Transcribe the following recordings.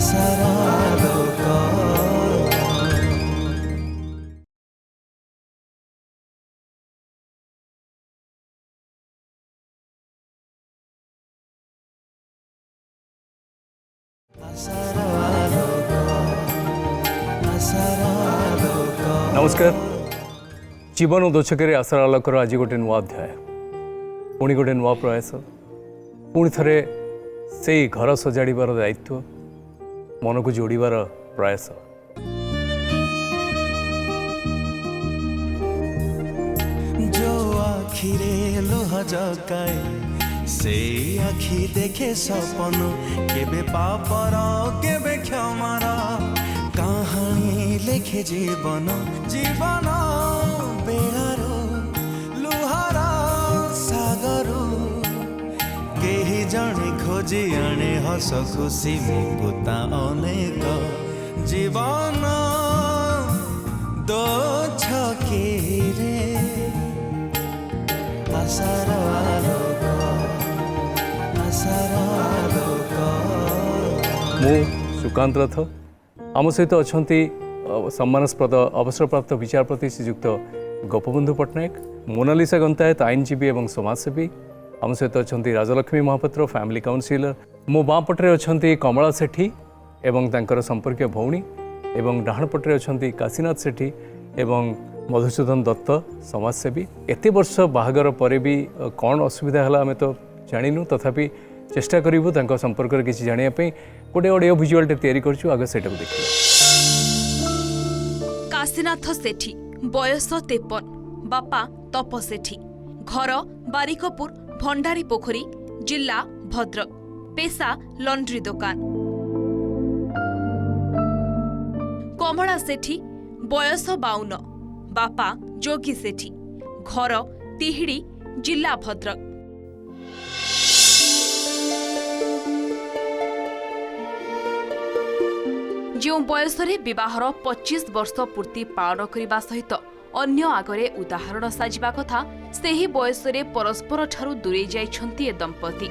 आशार आलोक नमस्कार जीवन दोछके आशार आलोकर आज गोटे नुआ अध्याय पुणी गोटे नुआ प्रयास पुणी थे से घर सजाड़बार दायित्व मन को जोड़बार प्रयास जो आखिरे लुह जगाए से आखि देखे सपन केबे पापर केबे क्षमार कहानी लिखे जीवन जीवन बेड़ारो लुहार सागरो केही जणे खोजी आने हस खुशी मुकुता अनेक जीवन दो छके रे आशार आलोक आशार आलोक मु सुकांत रथ आम सहित अच्छा सम्मानस्पद अवसरप्राप्त विचारपति श्रीजुक्त गोपबंधु पट्टनायक मोनालिसा गंतायत आईनजीवी और समाजसेवी आम सहित अच्छा राजलक्ष्मी महापात्र फैमिली काउनसिलर मो बाँ पटे अच्छा कमला सेठी एवं तांकर संपर्क भौणी एवं डाहाण पटे अच्छा काशीनाथ सेठी एवं मधुसूदन दत्त समाजसेवी एत वर्ष बाहागर पर भी कौन असुविधा है आम तो जाणीनु तथापि चेष्टा करूँ तांको संपर्क में किसी जानापी गोटे ऑडियो विजुअल तैयारी करछु आगे सेटा देखिए। काशीनाथ सेठी बयस 53 बापा तप सेठी घर बारिकपुर भंडारी पोखरी जिला भद्रक पेशा लॉन्ड्री दुकान। कमला सेठी बयस 52 बापा जोगी सेठी घर तिहिड़ी जिला भद्रक। जो बयसरे विवाहर 25 वर्ष पूर्ति पालन करने सहित अन्य आगरे उदाहरण साजिबा कथा सेही बयसरे परस्पर ठारू दूरे जाइछन्ति ए दंपति।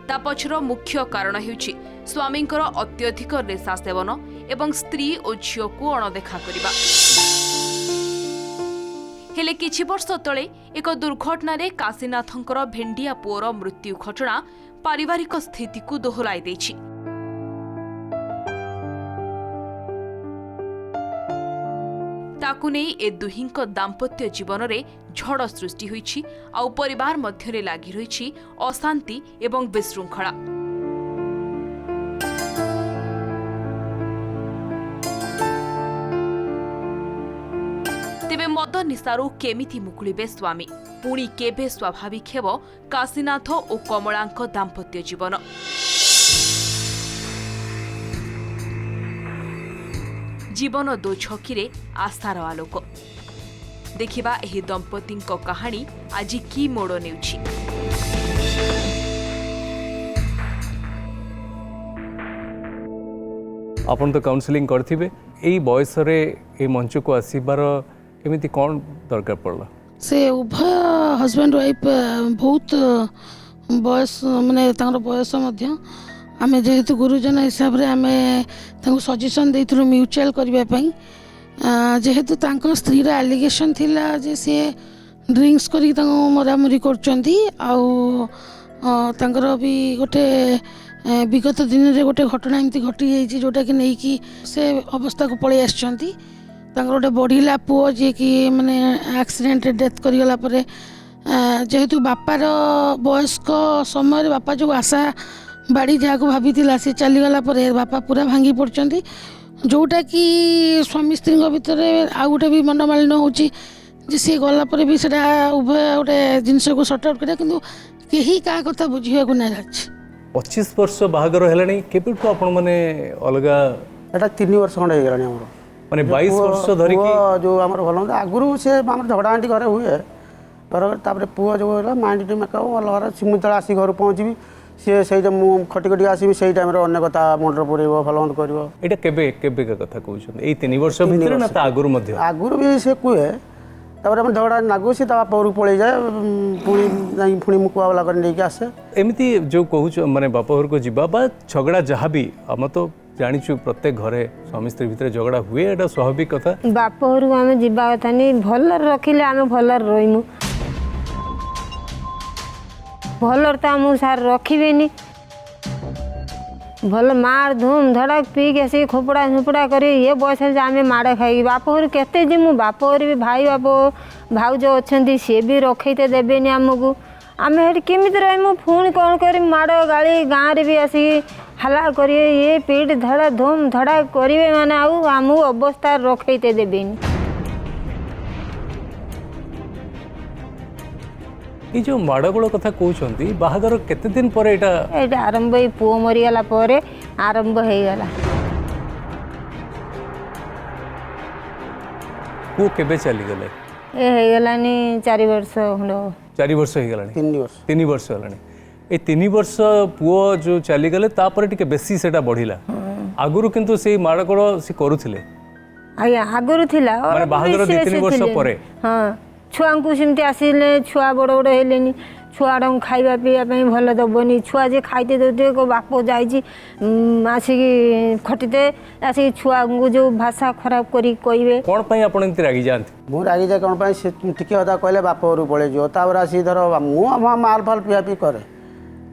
ता पछर मुख्य कारण हेउछि स्वामींकर अत्यधिक नेशा सेवन एवं स्त्री और झियो को अणदेखा करिबा। हेले किछि वर्ष तले एक दुर्घटना रे काशीनाथंकर भेंडिया पुओर मृत्यु घटना पारिवारिक स्थिति को दोहराई देछि। ताकु नहीं ए दुहिंक दाम्पत्य जीवन रे झड़ सृष्टि होइछि आउ परिवार मध्यरे लागि रहिछि अशांति एवं विशृंखला। तेबे मद निशारू केमिति मुकुलिबे स्वामी पुणी केबे स्वाभाविक हेब काशीनाथ और कमलांक दाम्पत्य जीवन। जीवन दो छकी आशार आलोक देखिबा एही दंपतिंक कहानी आज की मोड़ नेउछि। आपन तो काउंसलिंग करथिबे एई बयस रे ए मंच को आसीबार केमिति कोन दरकार पड़ला? से उभय हजबैंड वाइफ बहुत बयस माने तांकर बयस मध्य आमे जेहेतु गुरुजन हिसाब रे आमे तांको सजेशन देइथलो म्यूचुअल करबा पई जेहेतु तांको स्त्री रा एलिगेशन थिला जे से ड्रिंक्स करी तांको मरामरी करचंती आउ तांकर भी गोटे विगत दिन रे गोटे घटना एमती घटी जाइछि जोटा कि नै कि से अवस्था को पळे आछंती तांकर गोटे बढ़िला पुओ जे कि माने एक्सीडेंट डेथ करिगला परे जेहेतु बापार वयस्क समय बापा जो आशा बाड़ी जहाँ भाभी से चलीगला बापा पूरा भांगी पड़ते जोटा कि स्वामी स्त्री भितर आउ गोटे भी मनमालिन्य होची सी गलापर भी सेटा उभय गोटे जिनस को सर्ट आउट करा किंतु केही का कथा बुझिया को ना जाछि। 25 वर्ष बाहागर हेलानी केपिठु आपण माने अलगा एटा 3 वर्ष खंड हे गेलानी हमरो माने 22 वर्ष धरि की जो हमर भल आगुरु से हमर झगड़ा आंटी घरे हुए पर तापर पुओ जो होला माइंड मेकअप अलग सिमुतला आसी घर पहुंचबी सी से खटी खटी आसबि से टाइम अन्य कथा मुंडर पुरेब भल मंद कर एटा केबे केबे का कथा कहउछन एई 3 वर्ष भितर ना ता आगुरु मध्य आगुरु भी से कुए तापर हम झगड़ा लागू सी बाप घर पलि जाए पुणी जाई पुणी मुकुआला कर लेके आसे एमती जो कहूँ माने बाप घर को जीवा बा झगड़ा जहाँ भी आम तो जाचु प्रत्येक घरे स्वामी स्त्री भितर झगड़ा हुए एटा स्वाभाविक कथा बाप घर को आम जा कथा नहीं भल रखिले आम भल रहीमु भल तो आम सार रखिबेनी भल मार धूम धड़क पी के आसिक खोपड़ा झुपड़ा कर ये बयस आम माड़ खाई बाप घर केते जीमु बाप घर भी भाई बाप भाउज अच्छा सी भी रखते देवेनि आमको आम हेटी केमिति रहीमु पुणी कौन कर माड़ गाड़ी गाँव रे भी आसिक हल्ला करिए ये पीठ धड़ा धूम धड़ा करेंगे माने आउ आम अवस्था रखते देवेनि ये जो माड़गोल कथा कहते बाहागर केते दिन पर ये आरंभ पुओ मरीगला आरंभ हो गला पुओ केबे चली गले ये होगलानी 4 वर्ष खंड 4 वर्ष हो गलानी 3 वर्ष 3 वर्ष होलानी ए 3 वर्ष पुओ जो चली गले तापर टिके बेसी सेटा बढ़िला आगुरु किंतु से माड़गोल से करूथिले आज्ञा आगुरी थिला माने बाहागर 2-3 वर्ष परे हाँ छुआ को सेमती आसिले छुआ बड़ बड़ हेलेनी छुआ खाଇବା ପିଇବା ପାଇଁ ଭଲ ଦେବନି ଛୁଆ ଯେ ଖାଇତେ ଦେଉଥିବେ को बाप जाइए आसिक खटिते आसिक छुआ को जो भाषा खराब करी कहबे कौन पाई आपण एंती रागी जानती मु रागी जाए कौन पाई से टिके अदा कहले बाप घर पलि जो तापर आसी धर मु माल फाल पिया पी करे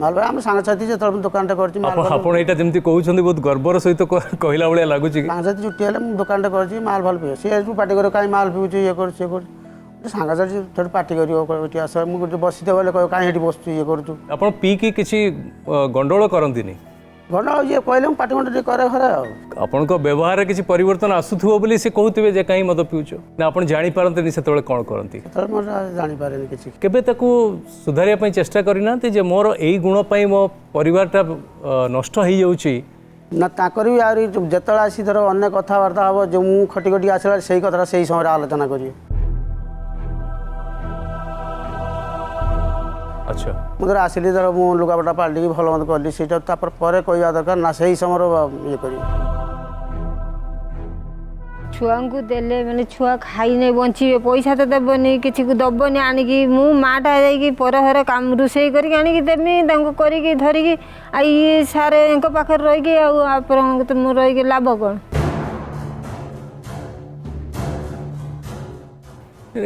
माल भाई आम सांगसाथी जो दुकान करछि माल आपण एटा जेमती कहउछन्ती बहुत गर्वर सहित कहला बळे लागुची सांगसाथी छुट्टी हेले मु दुकान करछि माल फाल पियो सी पार्टी करे काई माल पिउछु ये कर से कर सांगसाथी थोड़ी पार्टी करियो आस मुझे बसते बोले कह कहीं बस ये करूँ आपण पी की किछि गंडोळ करंतीनी घन ये कहले पार्टी घंटे करे घरे आपण को व्यवहार किछि परिवर्तन आसुथुबो बोली से कहउतिबे जे काई मद पिउछो ना आपण जानि पारंतनी सेतबेले कोन करंती जानी पारे किसी केबे ताकू सुधारिया पई चेष्टा करिनांती जे मोर एई गुण पई मो परिवारटा नष्ट होई जाउची ना ताकर भी आरी जेतला आसी धर अन्य कथबार्ता हम जो मु खटी खटी आसला से कथा से समय आलोचना करिए अच्छा मुझे आसिली धर मु लुगापटा पाल्टी भल मत कली से कहवा दरकार ना से समय ये कर छुआ को देले मैंने छुआ खाई नहीं बचे पैसा तो देवनी किसी को दबनी आणिकी मु माटा जाकि परहर काम रोषे करके देमी करके धरिकी आई सारे पाखे रही आप रही लाभ कौन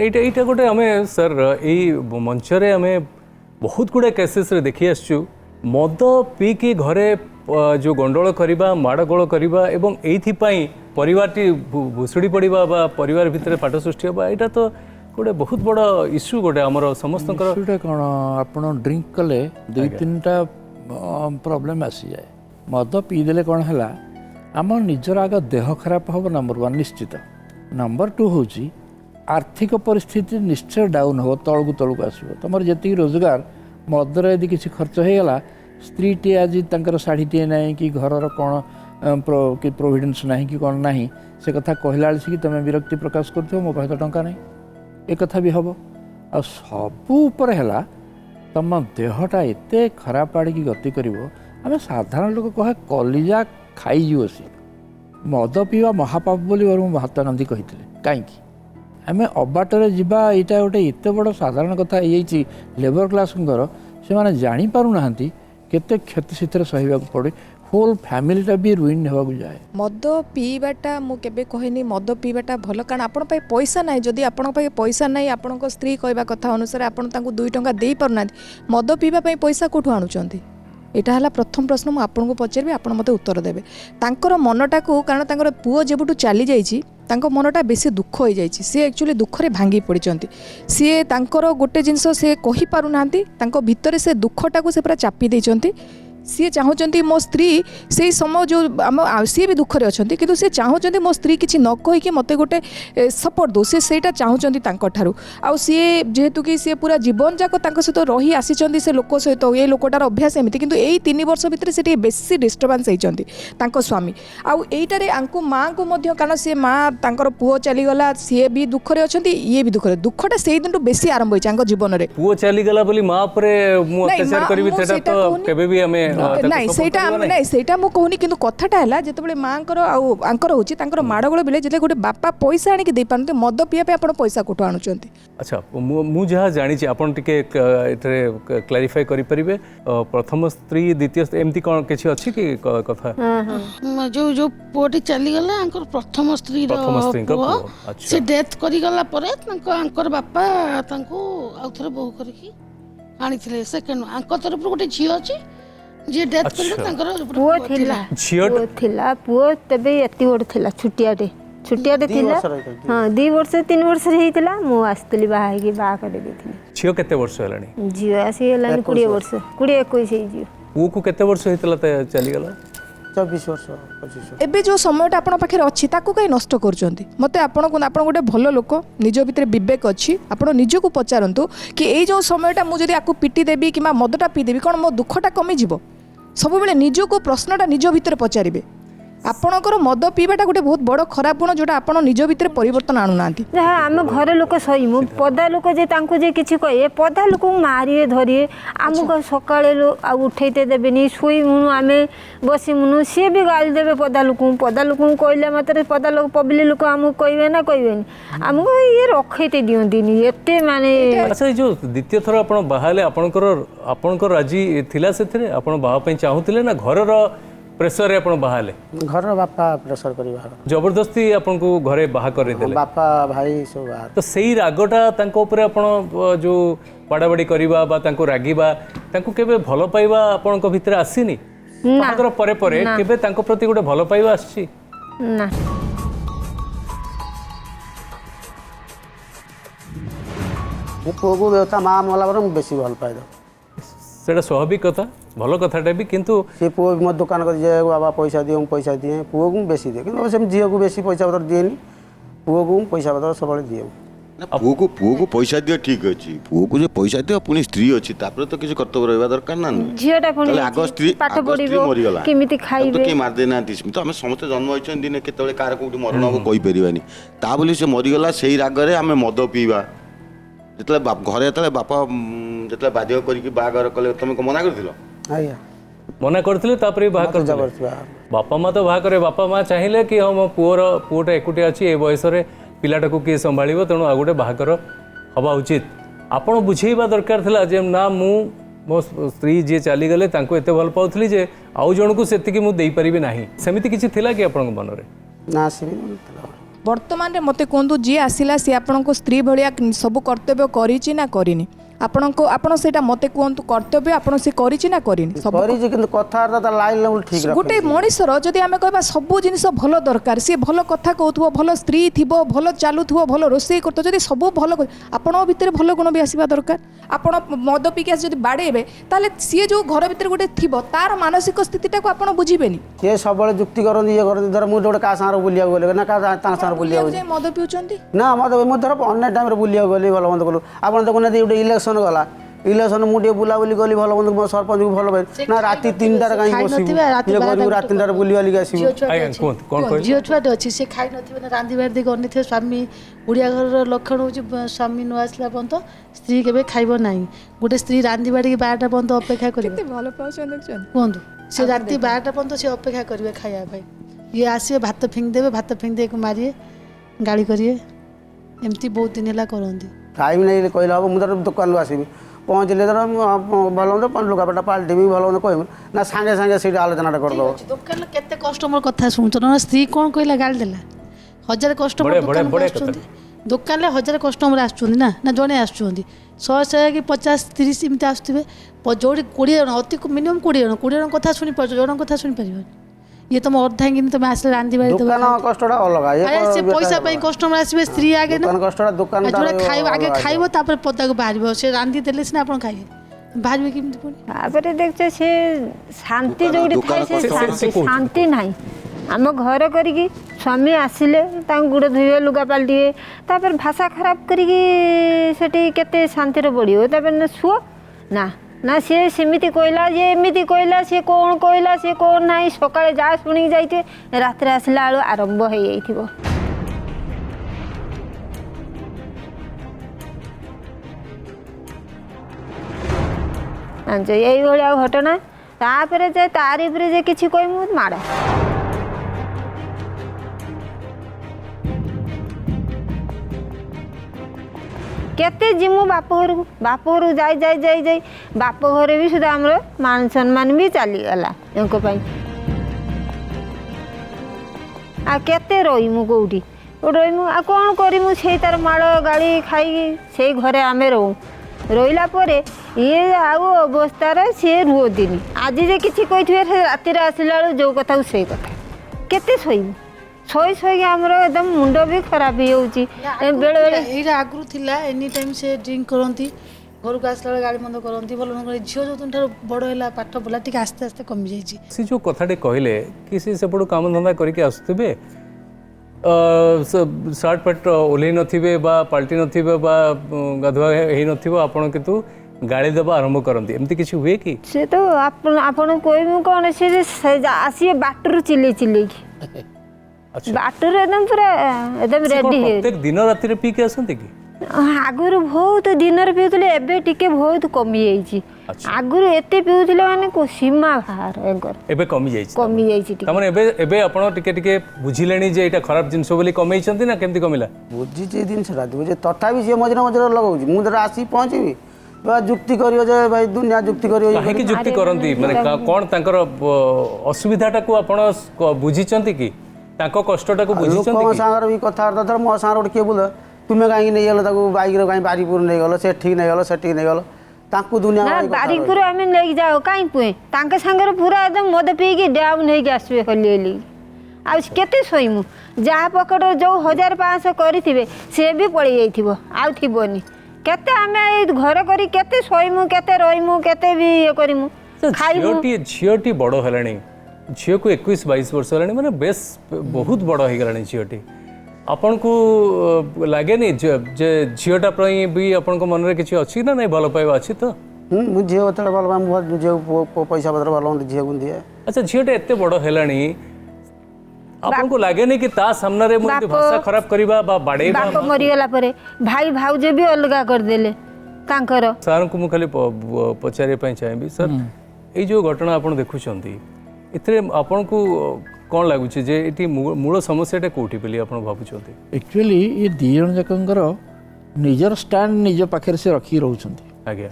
এইটা গোটে আমি স্যার এই মঞ্চরে আমি बहुत गुड़े केसेस रे देखी आसचु मद पीकी घरे जो गंडोल करवा माड़गोल करवा एवं एइथिपाई परिवारटी भुसुड़ी पड़वा बा परिवार भितर पाठ सृष्टि होगा यहाँ तो गोटे बहुत बड़ इश्यू गोटे आमर समस्त कौन आप ड्रिंक कले 2-3टा प्रॉब्लम आसी जाए मद पीदेले कौन है आम निजर आग देह खराब हम नंबर 1 निश्चित नंबर 2 हूँ आर्थिक परिस्थिति निश्चय डाउन हो तलू तलू आसो तुम जी रोजगार मदर यदि किसी खर्च हो गला स्त्री टी आज शाढ़ीटे ना कि घर कौन कि प्रोविडेन्स ना कि कौन ना से कथा कहला कि तुम विरक्ति प्रकाश कर मो पास तो टंका ना एक कथा भी हम आ सबूपर है तुम देहटा एत खराब आड़ की गति कर आम साधारण लोक कहे कलिजा खाईजी सी मद पीवा महापाप बोली महात्मा गांधी कहते कहीं आम अबाटर जावा यहाँ गोटे एत बड़ साधारण कथा ये लेबर क्लास से मैंने जापारूना केते क्षति से सहवाक पड़े होल फैमिलीटा भी रुइन होगा जाए मद पीवाटा मु केबे कहनी मद पीवाटा भल कारण आपण पाई पैसा ना जदि आपण पाई पैसा ना आपण स्त्री कहवा कथा अनुसार आपण 2 टंका दे पारना मद पीवा पाई पैसा कोठु आणुचंती एटा हला प्रथम प्रश्न मु आपण को पचारबे आपण मते उत्तर देबे तांकर मनटा को कारण तांकर पुओ जेबुटू चली जाईची तांको मनटा बेसी दुख हो जाईची सी एक्चुअली दुख रे भांगी पड़िचंती सी तांकर गोटे जिंस से कहि पारु नांती तांको भितरे से दुखटा को से पूरा चापी देचंती सी चाहूँगी मो स्त्री से समय जो आम सी भी दुखरे अच्छा कि सी चाहूँगी मो स्त्री किसी न कहीकि मत गोटे सपोर्ट दो से चाहूँगी आउ सी जेहेतु कि सी पूरा जीवन जाक सहित रही आसी से लोक सहित ये लोकटार अभ्यास एमती किंतु यही 3 वर्ष भितर से बेसी डिस्टर्बान्स होती स्वामी आउ यहीटारे आंकु माँ को कारण सी माँ तांकर पुओ चलीगला सी भी दुखरे अच्छा ये भी दुखरे दुखटा से दिन बेसी आरंभ होती जीवन में पुओ चलीगला बोली माँ पर अत्याचार करी केबे भी हमें ନାଇଁ ସେଇଟା ମୁଁ କହୁନି କିନ୍ତୁ କଥାଟା ହେଲା ଯେତେବେଳେ ମାଙ୍କର ଆଉ ଆଙ୍କର ହେଉଛି ତାଙ୍କର ମାଡ଼ଗୋଳ ବେଳେ ଯେତେବେଳେ ଗୋଟେ ବାପା ପଇସା ଆଣିକି ଦେଇପାରନ୍ତି ମଦ ପିଇବା ପାଇଁ ଆପଣ ପଇସା କୋଉଠୁ ଆଣୁଛନ୍ତି? ଆଚ୍ଛା ମୁଁ ଯାହା ଜାଣିଛି ଆପଣ ଟିକେ ଏଠାରେ କ୍ଲାରିଫାଏ କରିପାରିବେ ପ୍ରଥମ ସ୍ତ୍ରୀ ଦ୍ୱିତୀୟ ଏମିତି କ'ଣ କିଛି ଅଛି କି କଥା? ଯୋଉ ପୁଅଟି ଚାଲିଗଲା ଆଙ୍କର ପ୍ରଥମ ସ୍ତ୍ରୀଙ୍କ ପୁଅ ସେ ଡେଥ୍ କରିଗଲା ପରେ ଆଙ୍କର ବାପା ତାଙ୍କୁ ଆଉଥରେ ବୋହୂ କରିକି ଆଣିଥିଲେ। ସେକେଣ୍ଡ ଆଙ୍କ ତରଫରୁ ଗୋଟେ ଝିଅ ଅଛି ଯିଏ ଡେଥ୍ କରିଲେ ତାଙ୍କର ପୁଅ ଥିଲା ପୁଅ ତେବେ ଏତେ ବଡ଼ ଥିଲା ଛୋଟିଆଟେ ଥିଲା ହଁ 2 ବର୍ଷ 3 ବର୍ଷରେ ହେଇଥିଲା ମୁଁ ଆସିଥିଲି ବାହା ହେଇକି ବାହା କରିଦେଇଥିଲି। ଝିଅ କେତେ ବର୍ଷ ହେଲାଣି? ଝିଅ ଆସି ହେଲାଣି 20 ବର୍ଷ 20-21 ହେଇଯିବ। ପୁଅକୁ କେତେ ବର୍ଷ ହେଇଥିଲା ଚାଲିଗଲା? 24 ବର୍ଷ 25 ବର୍ଷ। ଏବେ ଯେଉଁ ସମୟଟା ଆପଣଙ୍କ ପାଖରେ ଅଛି ତାକୁ କାହିଁ ନଷ୍ଟ କରୁଛନ୍ତି? ମୋତେ ଆପଣ ଗୋଟେ ଭଲ ଲୋକ ନିଜ ଭିତରେ ବିବେକ ଅଛି ଆପଣ ନିଜକୁ ପଚାରନ୍ତୁ କି ଏଇ ଯେଉଁ ସମୟଟା ମୁଁ ଯଦି ଆକୁ ପିଟି ଦେବି କିମ୍ବା ମଦଟା ପିଇଦେବି କ'ଣ ମୋ ଦୁଃଖଟା କମିଯିବ? ସବୁବେଳେ ନିଜକୁ ପ୍ରଶ୍ନଟା ନିଜ ଭିତରେ ପଚାରିବେ। ଆପଣଙ୍କର ମଦ ପିଇବାଟା ଗୋଟେ ବହୁତ ବଡ଼ ଖରାପ ଗୁଣ ଯେଉଁଟା ଆପଣ ନିଜ ଭିତରେ ପରିବର୍ତ୍ତନ ଆଣୁନାହାନ୍ତି। ଯାହା ଆମ ଘର ଲୋକ ସହିମୁ ପଦା ଲୋକ ଯେ ତାଙ୍କୁ ଯେ କିଛି କହିବେ ପଦା ଲୋକଙ୍କୁ ମାରିବେ ଧରିବେ ଆମକୁ ସକାଳେ ଆଉ ଉଠେଇତେ ଦେବେନି ଶୋଇମୁନୁ ଆମେ ବସିମୁନୁ ସିଏ ବି ଗାଳି ଦେବେ ପଦା ଲୋକଙ୍କୁ କହିଲେ ମାତ୍ରେ ପଦା ଲୋକ ପବ୍ଲିକ ଲୋକ ଆମକୁ କହିବେ ନା କହିବେନି ଆମକୁ ଇଏ ରଖେଇତେ ଦିଅନ୍ତିନି ଏତେ ମାନେ। ଆଚ୍ଛା ଏଇ ଯେଉଁ ଦ୍ୱିତୀୟ ଥର ଆପଣ ବାହା ହେଲେ ଆପଣଙ୍କର ରାଜି ଥିଲା ସେଥିରେ ଆପଣ ବାହା ପାଇଁ ଚାହୁଁଥିଲେ ନା ଘରର ପ୍ରେସରରେ ଆପଣ ବାହା ହେଲେ? ଘରର ବାପା ପ୍ରେସର କରି ବାହା ଜବରଦସ୍ତି ଆପଣଙ୍କୁ ଘରେ ବାହା କରିଦେଲେ? ବାପା ଭାଇ ସବୁ ବାହା। ତ ସେଇ ରାଗଟା ତାଙ୍କ ଉପରେ ଆପଣ ଯେଉଁ ବାଡ଼ାବାଡ଼ି କରିବା ବା ତାଙ୍କୁ ରାଗିବା ତାଙ୍କୁ କେବେ ଭଲ ପାଇବା ଆପଣଙ୍କ ଭିତରେ ଆସିନି? ବାହାଘର ପରେ ପରେ କେବେ ତାଙ୍କ ପ୍ରତି ଗୋଟେ ଭଲ ପାଇବା ଆସିଛି? ନା ମୁଁ ପୁଅକୁ ତା ମା ମଲା ପରେ ମୁଁ ବେଶୀ ଭଲ ପାଏ। ସେଇଟା ସ୍ୱାଭାବିକ କଥା ଭଲ କଥାଟା ବି କିନ୍ତୁ ସେ ପୁଅ ବି ମୋ ଦୋକାନ କରି ଯାଏ ବାବା ପଇସା ଦିଅ ମୁଁ ପଇସା ଦିଏ ପୁଅକୁ ମୁଁ ବେଶୀ ଦିଏ କିନ୍ତୁ ସେମିତି ଝିଅକୁ ବେଶୀ ପଇସା ପତ୍ର ଦିଏନି ପୁଅକୁ ମୁଁ ପଇସା ପତ୍ର ସବୁବେଳେ ଦିଏ। ପୁଅକୁ ପଇସା ଦିଅ ଠିକ୍ ଅଛି ପୁଅକୁ ଯେ ପଇସା ଦିଅ ପୁଣି ସ୍ତ୍ରୀ ଅଛି ତାପରେ ତ କିଛି କର୍ତ୍ତବ୍ୟ ରହିବା ଦରକାର ନା ଝିଅଟା ପୁଣି ଆଗ ସ୍ତ୍ରୀ ମରିଗଲା କେମିତି ଖାଇବେ କେହି ମାରିଦେଇନାହାନ୍ତି ତ ଆମେ ସମସ୍ତେ ଜନ୍ମ ହେଇଛନ୍ତି ଦିନେ କେତେବେଳେ କାହାର କୋଉଠି ମରଣ ହବ କହିପାରିବାନି ତା ବୋଲି ସେ ମରିଗଲା ସେଇ ରାଗରେ ଆମେ ମଦ ପିଇବା ଯେତେବେଳେ ଘରେ ଯେତେବେଳେ ବାପା ଯେତେବେଳେ ବାଧ୍ୟ କରିକି ବାହାଘର କଲେ ତମେ ମନା କରିଥିଲ? ଆଜ୍ଞା ମନା କରିଥିଲେ ତାପରେ ବାହା କରିଥିଲେ? ବାପା ମା ତ ବାହା କରେ ବାପା ମା ଚାହିଁଲେ କି ହଁ ମୋ ପୁଅଟା ଏକୁଟିଆ ଅଛି ଏ ବୟସରେ ପିଲାଟାକୁ କିଏ ସମ୍ଭାଳିବ ତେଣୁ ଆଉ ଗୋଟେ ବାହାଘର ହେବା ଉଚିତ ଆପଣ ବୁଝେଇବା ଦରକାର ଥିଲା ଯେ ନା ମୁଁ ମୋ ସ୍ତ୍ରୀ ଯିଏ ଚାଲିଗଲେ ତାଙ୍କୁ ଏତେ ଭଲ ପାଉଥିଲି ଯେ ଆଉ ଜଣକୁ ସେତିକି ମୁଁ ଦେଇପାରିବି ନାହିଁ ସେମିତି କିଛି ଥିଲା କି ଆପଣଙ୍କ ମନରେ? ନା ସେମିତି ଥିଲା। ବର୍ତ୍ତମାନରେ ମୋତେ କୁହନ୍ତୁ ଯିଏ ଆସିଲା ସିଏ ଆପଣଙ୍କ ସ୍ତ୍ରୀ ଭଳିଆ ସବୁ କର୍ତ୍ତବ୍ୟ କରିଛି ନା କରିନି? ଆପଣ ସେଇଟା ମୋତେ କୁହନ୍ତୁ କର୍ତ୍ତବ୍ୟ ଆପଣ ସେ କରିଛି ନା କରିନି? କରିଛି କିନ୍ତୁ କଥାବାର୍ତ୍ତା ଲାଇନ୍ ଲେବୁଲ୍ ଠିକ୍ ରଖେ। ଗୋଟେ ମଣିଷର ଯଦି ଆମେ କହିବା ସବୁ ଜିନିଷ ଭଲ ଦରକାର ସିଏ ଭଲ କଥା କହୁଥିବ ଭଲ ସ୍ତ୍ରୀ ଥିବ ଭଲ ଚାଲୁଥିବ ଭଲ ରୋଷେଇ କରୁଥିବ ଯଦି ସବୁ ଭଲ ଆପଣଙ୍କ ଭିତରେ ଭଲ ଗୁଣ ବି ଆସିବା ଦରକାର। ଆପଣ ମଦ ପିକି ଆସି ଯଦି ବାଡ଼େଇବେ ତାହେଲେ ସିଏ ଯେଉଁ ଘର ଭିତରେ ଗୋଟେ ଥିବ ତାର ମାନସିକ ସ୍ଥିତିଟାକୁ ଆପଣ ବୁଝିବେନି। ସିଏ ସବୁବେଳେ ଯୁକ୍ତି କରନ୍ତି ଇଏ କରନ୍ତି ଧର ମୁଁ ଗୋଟେ କାହା ସାଙ୍ଗରେ ବୁଲିବାକୁ ଗଲେ ନା କାହା ତାଙ୍କ ସାଙ୍ଗରେ ବୁଲିବାକୁ ମଦ ପିଉଛନ୍ତି ନା ମୁଁ ଧର ଅନ୍ୟ ଟାଇମ୍ରେ ବୁଲିବାକୁ ଗଲି ଭଲ ମନ୍ଦ କଲୁ ଆପଣ ଦେଖୁନାହାନ୍ତି ଗୋଟେ ଇଲେକ୍ସନ୍ ଗଲା ଇଲେକ୍ସନ ମୁଁ ଟିକେ ବୁଲାବୁଲି କଲି ଭଲ ମନ୍ଦ ମୋ ସରପଞ୍ଚକୁ ଭଲ ପାଇ ନା ରାତି 3ଟାରେ କାହିଁକି ବସିବୁ ଇଏ କରିବୁ ରାତି 3ଟାରେ ବୁଲିବାଲିକି ଆସିବୁ। ଝିଅ ଛୁଆଟେ ଅଛି ସେ ଖାଇ ନଥିବେ ନା ରାନ୍ଧି ବାଢ଼ି ଦେଇକି ଅନେଇଥିବେ ସ୍ୱାମୀ ଓଡ଼ିଆ ଘରର ଲକ୍ଷଣ ହେଉଛି ସ୍ୱାମୀ ନ ଆସିଲା ପର୍ଯ୍ୟନ୍ତ ସ୍ତ୍ରୀ କେବେ ଖାଇବ ନାହିଁ ଗୋଟେ ସ୍ତ୍ରୀ ରାନ୍ଧି ବାଢ଼ିକି 12ଟା ପର୍ଯ୍ୟନ୍ତ ଅପେକ୍ଷା କରିବେ ଭଲ ପାଉଛନ୍ତି କୁହନ୍ତୁ ସେ ରାତି 12ଟା ପର୍ଯ୍ୟନ୍ତ ସେ ଅପେକ୍ଷା କରିବେ ଖାଇବା ପାଇଁ ଇଏ ଆସିବେ ଭାତ ଫିଙ୍ଗିଦେବେ ଭାତ ଫିଙ୍ଗି ଦେଇକି ମାରିବେ ଗାଳି କରିବେ ଏମିତି ବହୁତ ଦିନ ହେଲା କରନ୍ତି। ଟାଇମ୍ ନେଇ କହିଲେ ହେବ ମୁଁ ଧର ଦୋକାନରୁ ଆସିବି ପହଞ୍ଚିଲେ ଧର ଭଲ ମନ୍ଦ ଲୁଗାପଟା ପାଲଟିବି ଭଲ ମନ୍ଦ କହିବି ନା ସାଙ୍ଗେ ସାଙ୍ଗେ ସେଇଠି ଆଲୋଚନାଟା କରିଦେବ। ଦୋକାନରେ କେତେ କଷ୍ଟମର କଥା ଶୁଣୁଛ ନା ସ୍ତ୍ରୀ କ'ଣ କହିଲା ଗାଳି ଦେଲା 1000 କଷ୍ଟମର ଦୋକାନକୁ ଆସୁଛନ୍ତି ଦୋକାନରେ 1000 କଷ୍ଟମର ଆସୁଛନ୍ତି ନା ଜଣେ ଆସୁଛନ୍ତି 100 କି 50 30 ଏମିତି ଆସୁଥିବେ ଯୋଉଠି 20 ଜଣ ଅତି ମିନିମମ୍ 20 ଜଣ କଥା ଶୁଣିପାରୁଛ ଜଣଙ୍କ କଥା ଶୁଣିପାରିବନି ଇଏ ତମ ଅର୍ଦ୍ଧାଙ୍ଗିନି ତମେ ଆସିଲେ ରାନ୍ଧି ବାଢ଼ି ଦୋକାନ କଷ୍ଟଟା ଅଲଗା ସେ ପଇସା ପାଇଁ କଷ୍ଟମର ଆସିବେ ସ୍ତ୍ରୀ ଆଗେ ନା କଷ୍ଟଟା ଦୋକାନ ଖାଇବ ଆଗେ ଖାଇବ ତାପରେ ପଦାକୁ ବାହାରିବ ସେ ରାନ୍ଧି ଦେଲେ ସିନା ଆପଣ ଖାଇବେ ବାହାରିବେ କେମିତି ପୁଣି ତାପରେ ଦେଖୁଛ ସେ ଶାନ୍ତି ଯୋଉଠି ଥାଏ ସେ ଶାନ୍ତି ନାହିଁ ଆମ ଘର କରିକି ସ୍ୱାମୀ ଆସିଲେ ତାଙ୍କୁ ଗୋଡ଼ ଧୋଇବେ ଲୁଗା ପାଲଟିବେ ତାପରେ ଭାଷା ଖରାପ କରିକି ସେଠି କେତେ ଶାନ୍ତିରେ ବଢ଼ିବ ତାପରେ ନା ଶୁଅ ନା ସିଏ ସେମିତି କହିଲା ଯେ ଏମିତି କହିଲା ସିଏ କ'ଣ କହିଲା ସିଏ କ'ଣ ନାହିଁ ସକାଳେ ଯାହା ଶୁଣିକି ଯାଇଥିବେ ରାତିରେ ଆସିଲା ବେଳୁ ଆରମ୍ଭ ହେଇଯାଇଥିବ। ଏଇଭଳିଆ ଘଟଣା तापर जे तारी उपरे जे किछि कहमु माड़ केते जिमु बाप घर जाई जाई जाई जाई बाप घरे भी सुधा हमर मान सम्मान भी चली गला एंको पई आ केते रहीमु कोठी रहीमु आ कौन करिमु से तार माड़ गाड़ी खाई से घरे आमे रहू रहिला परे ये आउ अवस्था सी रुहतिनी आज जे किछि कहिथिबे से राति आसिला जो कथा से कथा केते सोइमु सोई सोई आमर एकदम मुंड भी खराब होउची बेले बेले एटा आगु थिला एनी टाइम से ड्रिंक करंती घर को आसला गाड़ी बंद करंती बोल न झियो जो तुंठार बड़ हैला पाठ पला टिक आस्ते आस्ते कमी जाईची से जो कथाटे कहले कि से सेपटू काम धंदा करके आसुथिबे सार्ट पैंट ओल्है नथिबे बा पाल्टी नथिबे बा गाधुआ हेई नथिबो आपण किंतु गाड़ी देवा आरंभ करती एमती किसी हुए कि से तो आपण कहमु कौन से आसी बाटर चिल्ले चिल्ले की बाटर एकदम पूरा एकदम रेडी है प्रत्येक दिन राति रे पी के आसंती कि आगुरु बहुत दिन रे पिउतले एबे टिके बहुत कमी जाईची आगुरु एते पिउतले माने को सीमा बाहर एकर एबे कमी जाईची तमने एबे आपण टिके टिके बुझिलेनी जे एटा खराब जिंस बोली कमै छंती ना केमती कमिला बुझी जे दिन से रात जे तथापि जे मजरा मजरा लगाउची मु जरा आसी पहुंचीबी बा जुक्ति करियो जे भाई दुनिया जुक्ति करियो काहे की जुक्ति करंती माने कोन तांकर असुविधाटा को आपण बुझिचंती कि तांको कष्टटा को बुझिचंती कि लोक सागर भी कथा धर मो सागर के बोल तुमे काहे नहीं गलो ताको बाइक रे काहे बारीपुर नहीं गलो से ठीक नहीं गलो से ठीक नहीं गलो ताकू दुनिया ना बारीपुर हमें ले जाओ काई पुए तांके संगर पूरा एकदम मद पी के डाउन नहीं के आसबे खली आ केते सोइमु जहा पकड़ जो 1500 करिथिबे से भी पड़ी जाइथिबो आ थिबोनी केते हमें घर करी केते सोइमु केते रहिमु केते भी ये करिमु खाइबु झियोटी बड़ हेलानी झियो को 21-22 वर्ष हेलानी माने बेस बहुत बड़ हे गेलानी झियोटी आपन को लागे नहीं जे झियोटा प्रई भी आपन को मन रे किछि अछि ना नहीं भलो पाइबा अछि तो मु झियो तले भलो पाइ मु झियो पैसा पत्र भलो झियो गुन दिए अच्छा झियोटा एते बड़ हेलानी आपन को लागे नहीं कि ता सामने रे मुंदी भाषा खराब करबा बा बाडेबा बाप मरि गेला परे भाई भाउजे भी अलगा कर देले तांकर सर को मु खाली पचारे पई चाहेबी सर ए जो घटना आपन देखुछंती इतरे आपन को कौन लगुच जे एटी मूल समस्याटा कोठी पेली आपण भाबुछंती एक्चुअली ये दी जन जकंकर निजर स्टैंड निज पाखे से रखी रहउछंती आज्ञा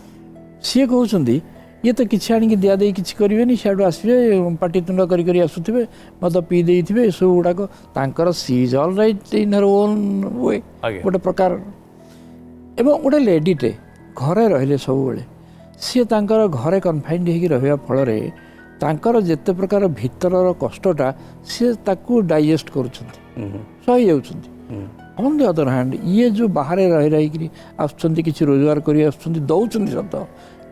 सी कहउछंती ये तो किछि आनी दिया दे किछि करिवेनी साडू आसबे पाटी तुंड करी करी आसुथिबे मद पी देइथिबे सब गुडाक तांकर सीज ऑल राइट इन हर ओन वे गोटे प्रकार एवं गोटे लेडीटे घरे रहले सब बेले सी तांकर घरे कन्फाइंड हेकी रहबा फल रे तांकर जेते प्रकार भीतरर कष्टटा सी ताकू डाइजेस्ट करूछंती सही जाउछंती ऑन द अदर हैंड ये जो बाहर रह रही आसुछंती किछि रोजगार करी आसुछंती दउछंती सत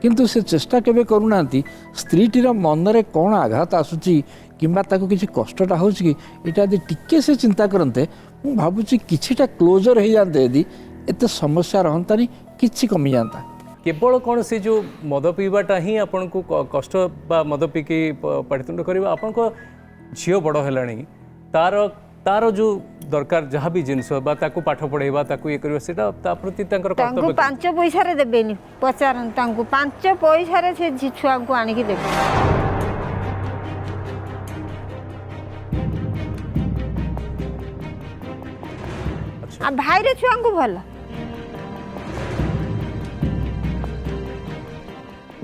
किंतु से चेष्टा केबे करूनांती स्त्रीटीर मन रे कोन आघात आसुची किंबा ताको किछि कष्टटा होउची कि एटा दे टिके से चिंता करनते मु भाबुची किछिटा क्लोजर हे जानते यदि एते समस्या रहंतानी किछि कमी जानता केवल कौन से जो मद पीवाटा ही आपन को कष्ट बा मद पी के पाटितुंड करबा आपन को झियो बड़ हेलानी तार जो दरकार जहाँ भी जिनस बा ताकू पाठ पढ़ेबा ताकू ये करबा सेटा ता प्रति तांकर कर्तव्य 5 पैसा रे देबेनी पचारन तांको 5 पैसा रे से छुआ को आनी के देबे आ भाई रे छुआ को भला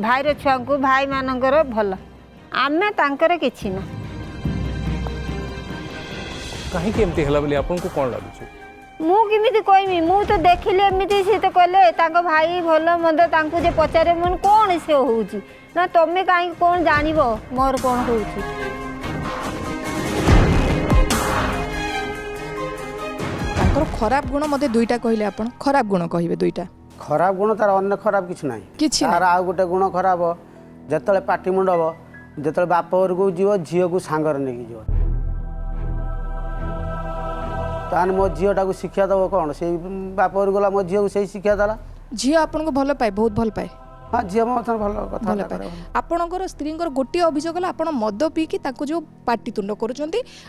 भाई रे छुआ को भाई मानकर भला आमे तांकर किछि ना कहीं केमती हला बोली आपन को कोन लागुछ मु किमिति कहमी मु तो देखिले एमिति से तो कहले तांको भाई भलो मद तांको जे पचारे मन कोन से होउची ना तमे काई कोन जानिबो मोर कोन होउची तांकर खराब गुण मते दुईटा कहले आपण खराब गुण कहिबे दुईटा खराब गुण तार अन्य खराब किछ नाही किछि तार आ गोटे गुण खराब जतले पाटी मुंडब जतले बाप घर को जीव झियो को सांगर नेकी जीव तान मो झीटा को शिक्षा दब कौन से बाप घर गला मो झी को सही शिक्षा देला झी आपन को भल पाए बहुत भल पाए हाँ झी मो भल कथा पाए आपणकर स्त्री गोटे अभियोग आप मद पीकी जो पाटितुंड करुँच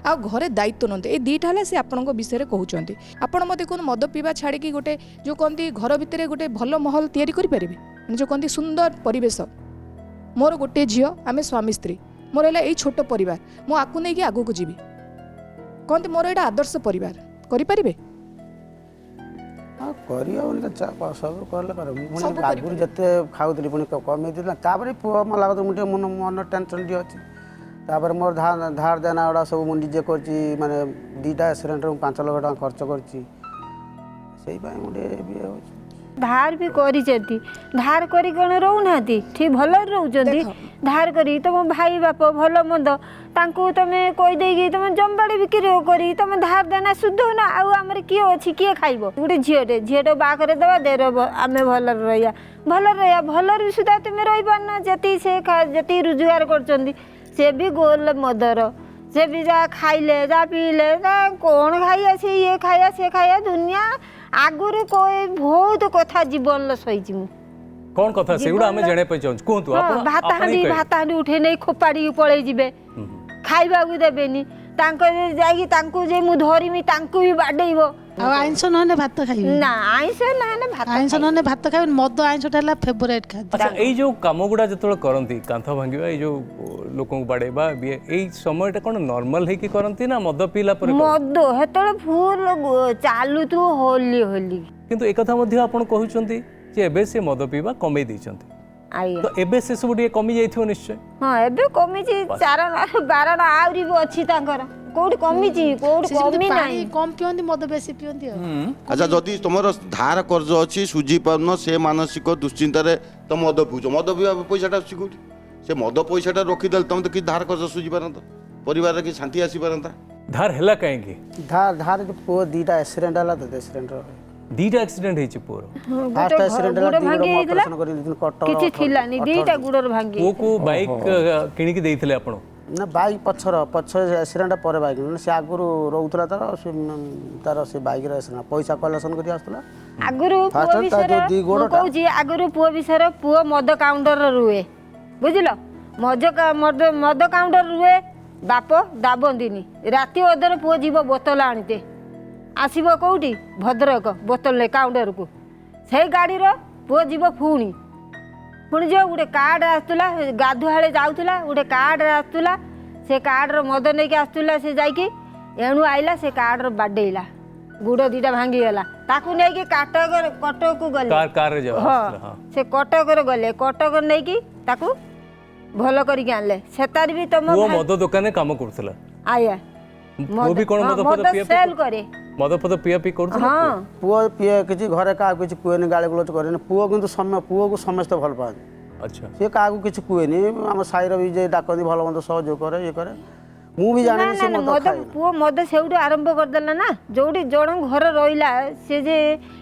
आ घरे दायित्व नते ये दुईटा है से आपण विषय कहते आपण मत कौन मद पीवा छाड़ी गोटे जो कहती घर भितर गोटे भल महल तैयारी करें जो कहती सुंदर परिवेश मोर गोटे झील आम स्वामी स्त्री मोर है छोट परिवार मु आकु नहीं आगू को जीवी कहते मोर यहाँ आदर्श परिवार करें सब कले आगुरी जिते खाऊली पुणी कमे तापर पुआ मला मुझे मन टेंशन टी अच्छी तापर मोर धार देना गुड़ा सब मुझे निजे कर माने 2टा एक्सीडेंट 5 लाख टका खर्च कर धार भी करी धार करी कौन रोना ठीक भल रोचे धार करी तुम भाई बाप भल मंद तांको तुम कहीदे तुम जमबाड़ी बिक्री करी तुम धार देना शुद्ध ना आमर किए अच्छी किए खाइब गोटे झीटे बाघरे दवा दे आम भल रहा भल सुधा तुम रही पारना जी से जी रोजगार कर भी गोल मदर से भी जा खाइले जा पीले कौन खाइया से ये खाया से खाया दुनिया आगुरी कोई बहुत कथा जीवन सही कौन कथा सेगुड़ा हमें जाने पे चाहूँ कहतु भात हांडी उठे नहीं खोपाड़ी पड़े जीवे खाइबा को देबेनी तांको जाई तांको जे मु धरिमी तांको भी बाडेइबो आइंस नहने भात खाइबे ना आइंस नहने भात आइंस नहने भात खाइबे मद आइंसटा हला फेवरेट खाद्य अच्छा एई जो काम गुड़ा जतोल करंती कांथ भांगीबा एई जो लोकन को बाडेबा एई समयटा कोन नॉर्मल हे कि करंती ना मद पीला पर मद हेतले फुल चालू तू होली होली किंतु एक कथा मध्ये आपण कहउचंती जे एबे से मद पीबा कमे दैचंती आइए तो एबे से सब डी कमी जाइथियो निश्चय हां एबे कमी छी चारण बारण आउरी भी अछि तांकर कोड कमी छी कोड कमी नाही कम पियंती मद बेसी पियंती अच्छा जदि तुमर धार कर्ज अच्छी सुझी पारन से मानसिक दुश्चिंतार तो मद पिउछ मद पिवा पैसाटा सिकुटी से मद पैसाटा रखिदेल तुम तो कि धार कर्ज सुझी पारंत परिवार की शांति आसी पारंता धार हेला काहे की धार जो पुआ 2टा एक्सीडेंट हला तो एक्सीडेंट 2टा एक्सीडेंट हेछि पुरो फास्ट एक्सीडेंट हला ऑपरेशन करी कटक किछि थिलानी 2टा गुडर भांगी को बाइक किणी की देइथिले आपण ना बाइक पछ एक्सीडेंट पर बाइक से आगुरी रोला तार से बाइक एक्सीडेंट पैसा कलेक्शन कर आसला आगुरु पुओ विषय कहूँ आगुरु पुओ विषय पुओ मद काउंटर रुए बुझल मद काउंटर रुए बाप दाबंदिनी राति अधर पुओ जीव बोतल आनीते आसब कौटी भद्रक बोतल काउंटर को से गाड़ी पुओ जीव पुणी पुणी जो गोटे कार्ड आसला गाधुआले जाऊला गोटे कार्ड आसला से कार्ड मद नहीं आसला से जाकि एणु आइला से कार्ड बाडेला गुड़ 2टा भांगीगला ताकू नहीं कटक को गले हाँ से कटक गले कटक नहीं ताकू भल करके आनले सेतार भी तुम वो मद दुकान काम करथला आया वो भी कोन मद सेल करे मद पद पिया पी करथला हां पुओ पिए किछि घरे का किछि कुएनी गाली गुलोच करेनी पुओ किंतु समय पुओ को समस्त भल पानी अच्छा से का किछि कुएनी हम साइर भी जे डाकनी भल मंद सहयोग करे ये करे मु भी जाने से मद खाइ पुओ मद सेउडू आरंभ कर देला ना जोडी जण घर रहिला से जे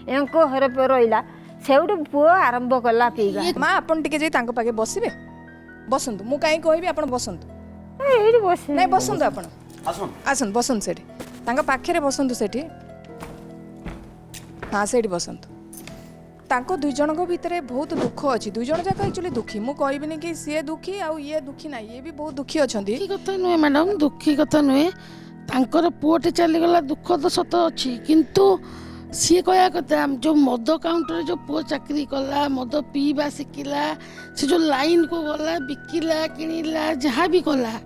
एंको घर पे रहिला सेउडू पुओ आरंभ करला पीगा माँ आपन टिके जे तांको पाके बसिबे बसंतु मु काई कहबी आपन बसंतु एही बस नहीं बसंतु आपन आसन बसंतु सेठी तांका पाखे बसंतु सेठी हाँ सेठी बसंतु तांको 2 जन भितर बहुत दुख अच्छी 2 जन जाक एक्चुअली दुखी मु कहबिनी कि सी दुखी आ ये दुखी ना ये भी बहुत दुखी अछंती दुखी कथा नुहे मैडम दुखी कथा नुहे तांकर पुओटे चलीगला दुख तो सत अच्छी किंतु सी कहया कथा जो मद काउंटर जो पुओ चाकरी कला मद पीवा शिखला से जो लाइन को गला बिकिला किणिला जहाँ भी कला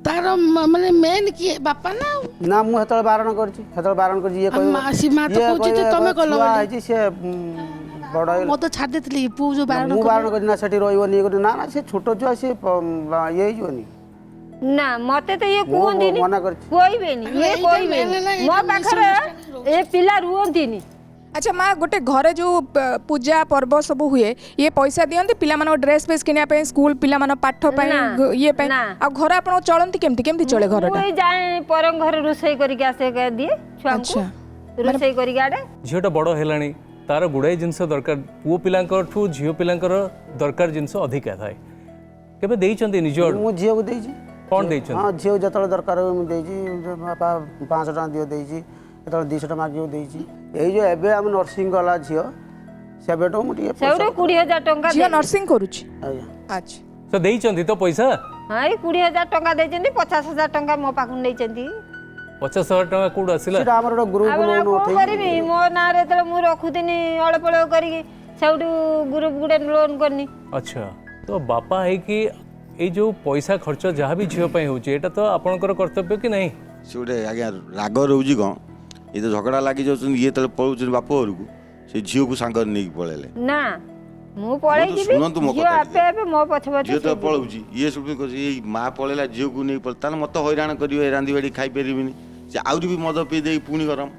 तार माने मेन किए बापा ना मु हेतल बारण करछि हेतल बारण करछि ये कहू मासी मा तो कहछि जे तमे कलो आइछि से बड़ मद छाड़ देतली पु जो बारण मु बारण करछि ना सेठी रहइबो नी करि ना ना से छोटो जो से ये जोनी ना मते तो ये कहंदिनी कोई बेनी ये कोई बेनी मो पाखरे ए पिला रुहंदिनी अच्छा माँ गोटे घरे जो पूजा पर्व सब हुए ये पैसा दियंती पिला मानो ड्रेस पेस किनिया पे स्कूल पिला मानो पाठ पे ये पे आ घर आपण चलंती केमती केमती चले घरटा कोई जाए परम घर रोसई करके आसे के दिए छुआ को रोसई करके आडे झियोटा बड़ हेलानी तार गुड़ाई जिनस दरकार पुओ पिलांकर ठू झियो पिलांकर दरकार जिनस अधिका थाए केबे देइचंती निज मु झियो को देइची कोन देइचंती हां झियो जतल दरकार मु देइची बापा 500 टका दियो देइची जतल 200 टका मागियो देइची एई जो एबे हम नर्सिंग गला झियो से बेटो मु टिके सेउडो 20000 टका झियो नर्सिंग करूची आया अच्छा तो देइचंती तो पैसा हां 20000 टका देचंती 50000 टका मो पाखु नेचंती 50000 टका कोड आसिला सेटा हमर ग्रुप लोन उठै करबी मो नारे त मु रखुदिनी अळपळ करी सेउडो ग्रुप गुडे लोन करनी अच्छा तो बापा है कि ये जो पैसा खर्च जहाँ भी झील होता तो आपणकर कर्तव्य कि नहीं से गोटे आज्ञा राग रोचे कौन ये तो झगड़ा लगी जाऊँ ये तो पलाऊँ बाप घर को से झील को सांग नहीं पलैले ना ମୁଁ ପଳେଇଯିବି ଶୁଣନ୍ତୁ ମୋ ଝିଅ କଥା ଆପେ ଆପେ ମୋ ପଛେ ପଛେ ଝିଅ ତ ପଳାଉଛି ଇଏ ସବୁ ଏଇ ମା ପଳେଇଲା ଝିଅକୁ ନେଇ ପଳେଇ ତାହେଲେ ମୋତେ ହଇରାଣ କରିବେ ରାନ୍ଧି ବାଢ଼ି ଖାଇପାରିବିନି ସେ ଆହୁରି ବି ମଦ ପିଇ ଦେଇକି ପୁଣି ଗରମ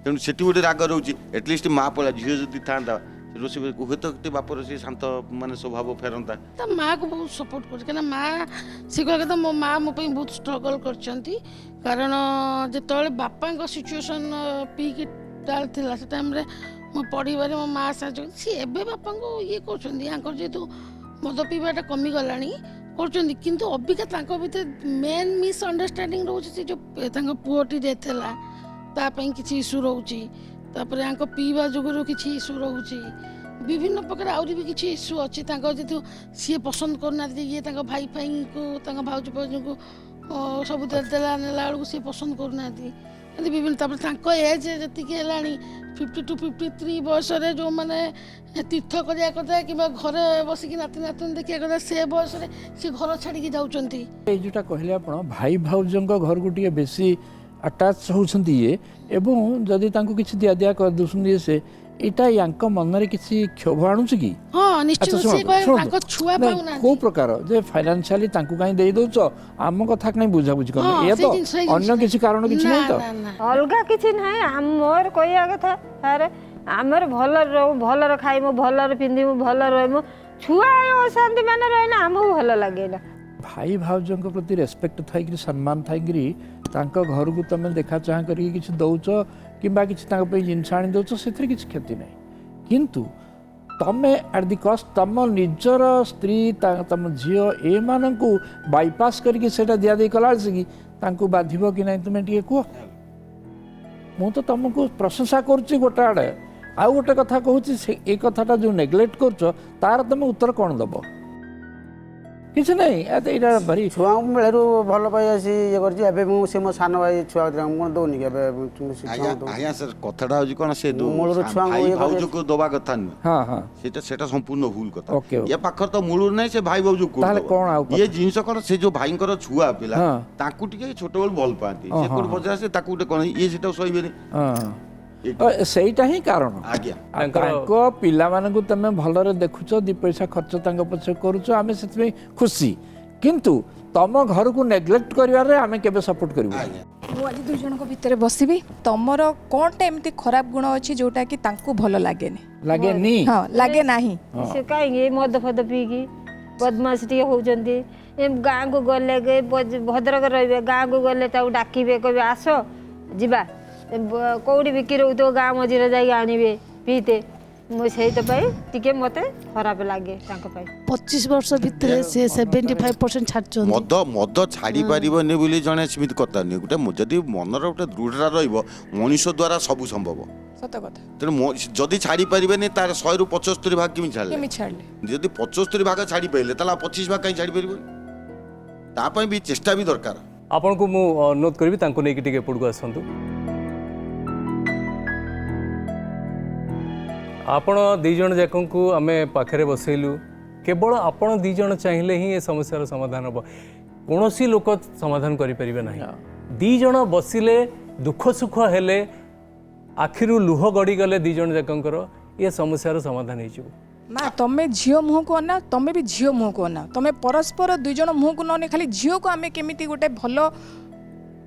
ତେଣୁ ସେଠି ଗୋଟେ ରାଗ ରହୁଛି ଏଟଲିଷ୍ଟ ମା ପଳେଇଲା ଝିଅ ଯଦି ଥାନ୍ତା ରୋଷେଇ ହୁଏତ ବାପର ସେ ଶାନ୍ତ ମାନେ ସ୍ୱଭାବ ଫେରନ୍ତା ତା ମାଆକୁ ବହୁତ ସପୋର୍ଟ କରୁଛି କାହିଁକିନା ମା ସେ କହିବା କଥା ମୋ ମା ମୋ ପାଇଁ ବହୁତ ଷ୍ଟ୍ରଗଲ୍ କରିଛନ୍ତି କାରଣ ଯେତେବେଳେ ବାପାଙ୍କ ସିଚୁଏସନ୍ ପିଇକି ଥିଲା ସେ ଟାଇମ୍ରେ ମୋ ପଢ଼ିବାରେ ମୋ ମା ସାହାଯ୍ୟ ସିଏ ଏବେ ବାପାଙ୍କୁ ଇଏ କରୁଛନ୍ତି ୟାଙ୍କର ଯେହେତୁ ମଦ ପିଇବାଟା କମିଗଲାଣି କରୁଛନ୍ତି କିନ୍ତୁ ଅବିକା ତାଙ୍କ ଭିତରେ ମେନ୍ ମିସ୍ଅଣ୍ଡରଷ୍ଟାଣ୍ଡିଂ ରହୁଛି ସେ ଯେଉଁ ତାଙ୍କ ପୁଅଟି ଡେଥ୍ ହେଲା ତା ପାଇଁ କିଛି ଇସ୍ୟୁ ରହୁଛି ତାପରେ ୟାଙ୍କ ପିଇବା ଯୋଗୁଁରୁ କିଛି ଇସ୍ୟୁ ରହୁଛି ବିଭିନ୍ନ ପ୍ରକାର ଆହୁରି ବି କିଛି ଇସ୍ୟୁ ଅଛି ତାଙ୍କ ଯେହେତୁ ସିଏ ପସନ୍ଦ କରୁନାହାନ୍ତି ଇଏ ତାଙ୍କ ଭାଇ ଫାଇଙ୍କୁ ତାଙ୍କ ଭାଉଜ ଭାଉଜଙ୍କୁ ସବୁ ଦେଲା ନେଲା ବେଳକୁ ସିଏ ପସନ୍ଦ କରୁନାହାନ୍ତି ଏମିତି ବିଭିନ୍ନ ତାପରେ ତାଙ୍କ ଏଜ୍ ଯେତିକି ହେଲାଣି 50 to 53 ବୟସରେ ଯେଉଁମାନେ ତୀର୍ଥ କରିବା କଥା କିମ୍ବା ଘରେ ବସିକି ନାତି ନାତୁଣୀ ଦେଖିବା କଥା ସେ ବୟସରେ ସେ ଘର ଛାଡ଼ିକି ଯାଉଛନ୍ତି ଏଇ ଯେଉଁଟା କହିଲେ ଆପଣ ଭାଇ ଭାଉଜଙ୍କ ଘରକୁ ଟିକେ ବେଶୀ ଆଟାଚ୍ ହେଉଛନ୍ତି ଇଏ ଏବଂ ଯଦି ତାଙ୍କୁ କିଛି ଦିଆଦିଆ କରିଦେଉଛନ୍ତି ସେ ଏଇଟା ୟାଙ୍କ ମନରେ କିଛି କ୍ଷୋଭ ଆଣୁଛି କି ହଁ ନିଶ୍ଚିତ ସେ କହିବେ ତାଙ୍କ ଛୁଆ ପାଉନାହାନ୍ତି କୋଉ ପ୍ରକାର ଯେ ଫାଇନାନ୍ସିଆଲି ତାଙ୍କୁ କାହିଁ ଦେଇଦେଉଛ ଆମ କଥା କାହିଁ ବୁଝାବୁଝି କରୁନ ଏ ତ ଅନ୍ୟ କିଛି କାରଣ କିଛି ନାହିଁ ତ ଅଲଗା କିଛି ନାହିଁ ମୋର କହିବା କଥା ଆରେ ଆମର ଭଲରେ ରହୁ ଭଲରେ ଖାଇମୁ ଭଲରେ ପିନ୍ଧିମୁ ଭଲରେ ରହିମୁ ଛୁଆ ଅଶାନ୍ତି ମାନେ ରହିଲେ ଆମକୁ ଭଲ ଲାଗେନା ଭାଇ ଭାଉଜଙ୍କ ପ୍ରତି ରେସ୍ପେକ୍ଟ ଥାଇକିରି ସମ୍ମାନ ଥାଇକିରି ତାଙ୍କ ଘରକୁ ତୁମେ ଦେଖା ଚାହାଁ କରିକି କିଛି ଦେଉଛ କିମ୍ବା କିଛି ତାଙ୍କ ପାଇଁ ଜିନିଷ ଆଣି ଦେଉଛ ସେଥିରେ କିଛି କ୍ଷତି ନାହିଁ କିନ୍ତୁ ତମେ ଆଟ୍ ଦି କଷ୍ଟ ତମ ନିଜର ସ୍ତ୍ରୀ ତମ ଝିଅ ଏମାନଙ୍କୁ ବାଇପାସ୍ କରିକି ସେଇଟା ଦିଆଦେଇ କଲାବେଳସିକି ତାଙ୍କୁ ବାଧିବ କି ନାହିଁ ତୁମେ ଟିକେ କୁହ ମୁଁ ତ ତମକୁ ପ୍ରଶଂସା କରୁଛି ଗୋଟେ ଆଡ଼େ ଆଉ ଗୋଟେ କଥା କହୁଛି ସେ ଏ କଥାଟା ଯେଉଁ ନେଗ୍ଲେକ୍ଟ କରୁଛ ତାର ତମେ ଉତ୍ତର କ'ଣ ଦେବ କିଛି ନାହିଁ ଏଇଟା ଭାରି ଛୁଆଙ୍କ ବେଳରୁ ଭଲ ପାଇ ଆସି ଇଏ କରିଛି ଏବେ ମୁଁ ସେ ମୋ ସାନ ଭାଇ ଛୁଆ ମୁଁ ଦେଉନି କି ଏବେ ଆଜ୍ଞା ସାର୍ କଥାଟା ହେଉଛି କ'ଣ ସେ ମୂଳରୁ ଛୁଆଙ୍କୁ ଇଏ ଭାଉଜକୁ ଦେବା କଥା ନୁହେଁ ହଁ ହଁ ସେଟା ସମ୍ପୂର୍ଣ୍ଣ ଭୁଲ କଥା ଓକେ ଇଏ ପାଖରେ ତ ମୂଳରୁ ନାହିଁ ସେ ଭାଇ ଭାଉଜ ତାହେଲେ କ'ଣ ଆଉ ଇଏ ଜିନିଷ କ'ଣ ସେ ଯୋଉ ଭାଇଙ୍କର ଛୁଆ ପିଲା ତାଙ୍କୁ ଟିକେ ଛୋଟବେଳୁ ଭଲ ପାଆନ୍ତି ସେ କୋଉଠି ବଜାର ଆସେ ତାକୁ ଗୋଟେ କ'ଣ ଇଏ ସେଟାକୁ ସହିବେନି ସେଇଟା ହିଁ କାରଣ ଆଜ୍ଞା ତାଙ୍କ ପିଲାମାନଙ୍କୁ ତମେ ଭଲରେ ଦେଖୁଛ ଦି ପଇସା ଖର୍ଚ୍ଚ ତାଙ୍କ ପଛରେ କରୁଛ ଆମେ ସେଥିପାଇଁ ଖୁସି କିନ୍ତୁ ତମ ଘରକୁ ନେଗ୍ଲେକ୍ଟ କରିବାରେ ଆମେ କେବେ ସପୋର୍ଟ କରିବୁ ମୁଁ ଆଜି ଦୁଇ ଜଣଙ୍କ ଭିତରେ ବସିବି ତମର କ'ଣଟା ଏମିତି ଖରାପ ଗୁଣ ଅଛି ଯୋଉଟାକି ତାଙ୍କୁ ଭଲ ଲାଗେନି ଲାଗେନି ହଁ ଲାଗେ ନାହିଁ ସେ କାହିଁକି ମଦ ଫଦ ପିଇକି ବଦମାସ ଟିକେ ହେଉଛନ୍ତି ଗାଁକୁ ଗଲେ ଭଦ୍ରକ ରହିବେ ଗାଁକୁ ଗଲେ ତାକୁ ଡାକିବେ କହିବେ ଆସ ଯିବା କେଉଁଠି ବିକ୍ରି ରହୁଥିବ ଗାଁ ମଝିରେ ଯାଇକି ଆଣିବେ ପିଇତେ ମୁଁ ସେଇଥିପାଇଁ ଟିକେ ମୋତେ ଖରାପ ଲାଗେ ତାଙ୍କ ପାଇଁ 25 ବର୍ଷ ଭିତରେ ସେ 75% ଛାଡୁଛନ୍ତି ମଦ ଛାଡ଼ି ପାରିବନି ବୋଲି ଜଣେ ସେମିତି କଥା ନୁହେଁ ଗୋଟେ ଯଦି ମନର ଗୋଟେ ଦୃଢ଼ତା ରହିବ ମଣିଷ ଦ୍ୱାରା ସବୁ ସମ୍ଭବ ସତ କଥା ତେଣୁ ଯଦି ଛାଡ଼ି ପାରିବେନି ତାର 100ରୁ 75 ଭାଗ କେମିତି ଛାଡ଼ିଲେ ଯଦି 75 ଭାଗ ଛାଡ଼ି ପାରିଲେ ତାହେଲେ 25 ଭାଗ କାହିଁ ଛାଡ଼ି ପାରିବନି ତା ପାଇଁ ବି ଚେଷ୍ଟା ବି ଦରକାର ଆପଣଙ୍କୁ ମୁଁ ଅନୁରୋଧ କରିବି ତାଙ୍କୁ ନେଇକି ଟିକେ ଏପଟକୁ ଆସନ୍ତୁ आपण दी जन जाक आम पाखे बसैलु केवल आपण दी जन चाहिए ही समस्यार समाधान हम कौन लोक समाधान करें ना दी जन बसिले दुख सुख हेले आखिरु लुह गड़ी गले दी जन जाकर ये समस्यार समाधान हो माँ तमें झील मुह को अना तमें भी झील मुह को अना तमें परस्पर दुई जन मुह को न खाली झील को आम केमी गोटे भल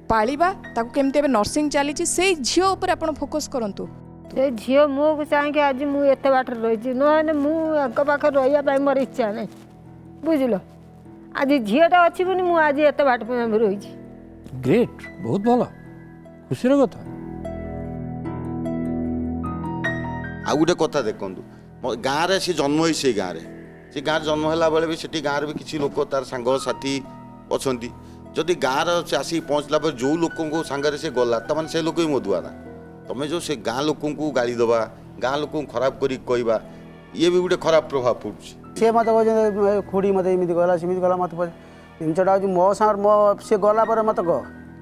पालिबा ताकू केमती नर्सिंग चली से झील उपर आपण फोकस करंतु से झील मुह को चाहिए आज मुझे एत बाट रही ना मुझे पाखे रही मोर इच्छा ना बुझल आज झीलटा अच्छी बोली मुझे आज एत बाट रही ग्रेट बहुत भल खुशी कथा आ गोटे कथा देखु गाँव में सी जन्म हो से गाँव से गाँव जन्म है बेले भी से गाँव भी किसी लोक तार सांग साथी अच्छा जदि गाँव से आसिक पहुँचला जो लोक सांगे से गला तमाने से लोक ही मधुआ ना तमें जो से गाँ लोक गाड़ी दबा गाँ लोक खराब कर कहवा ये भी गोटे खराब प्रभाव पड़ुଛି सी मत खुड़ी मत एमती गला सेमती गला मत जिनटा मो सागर मो सी गला मत कह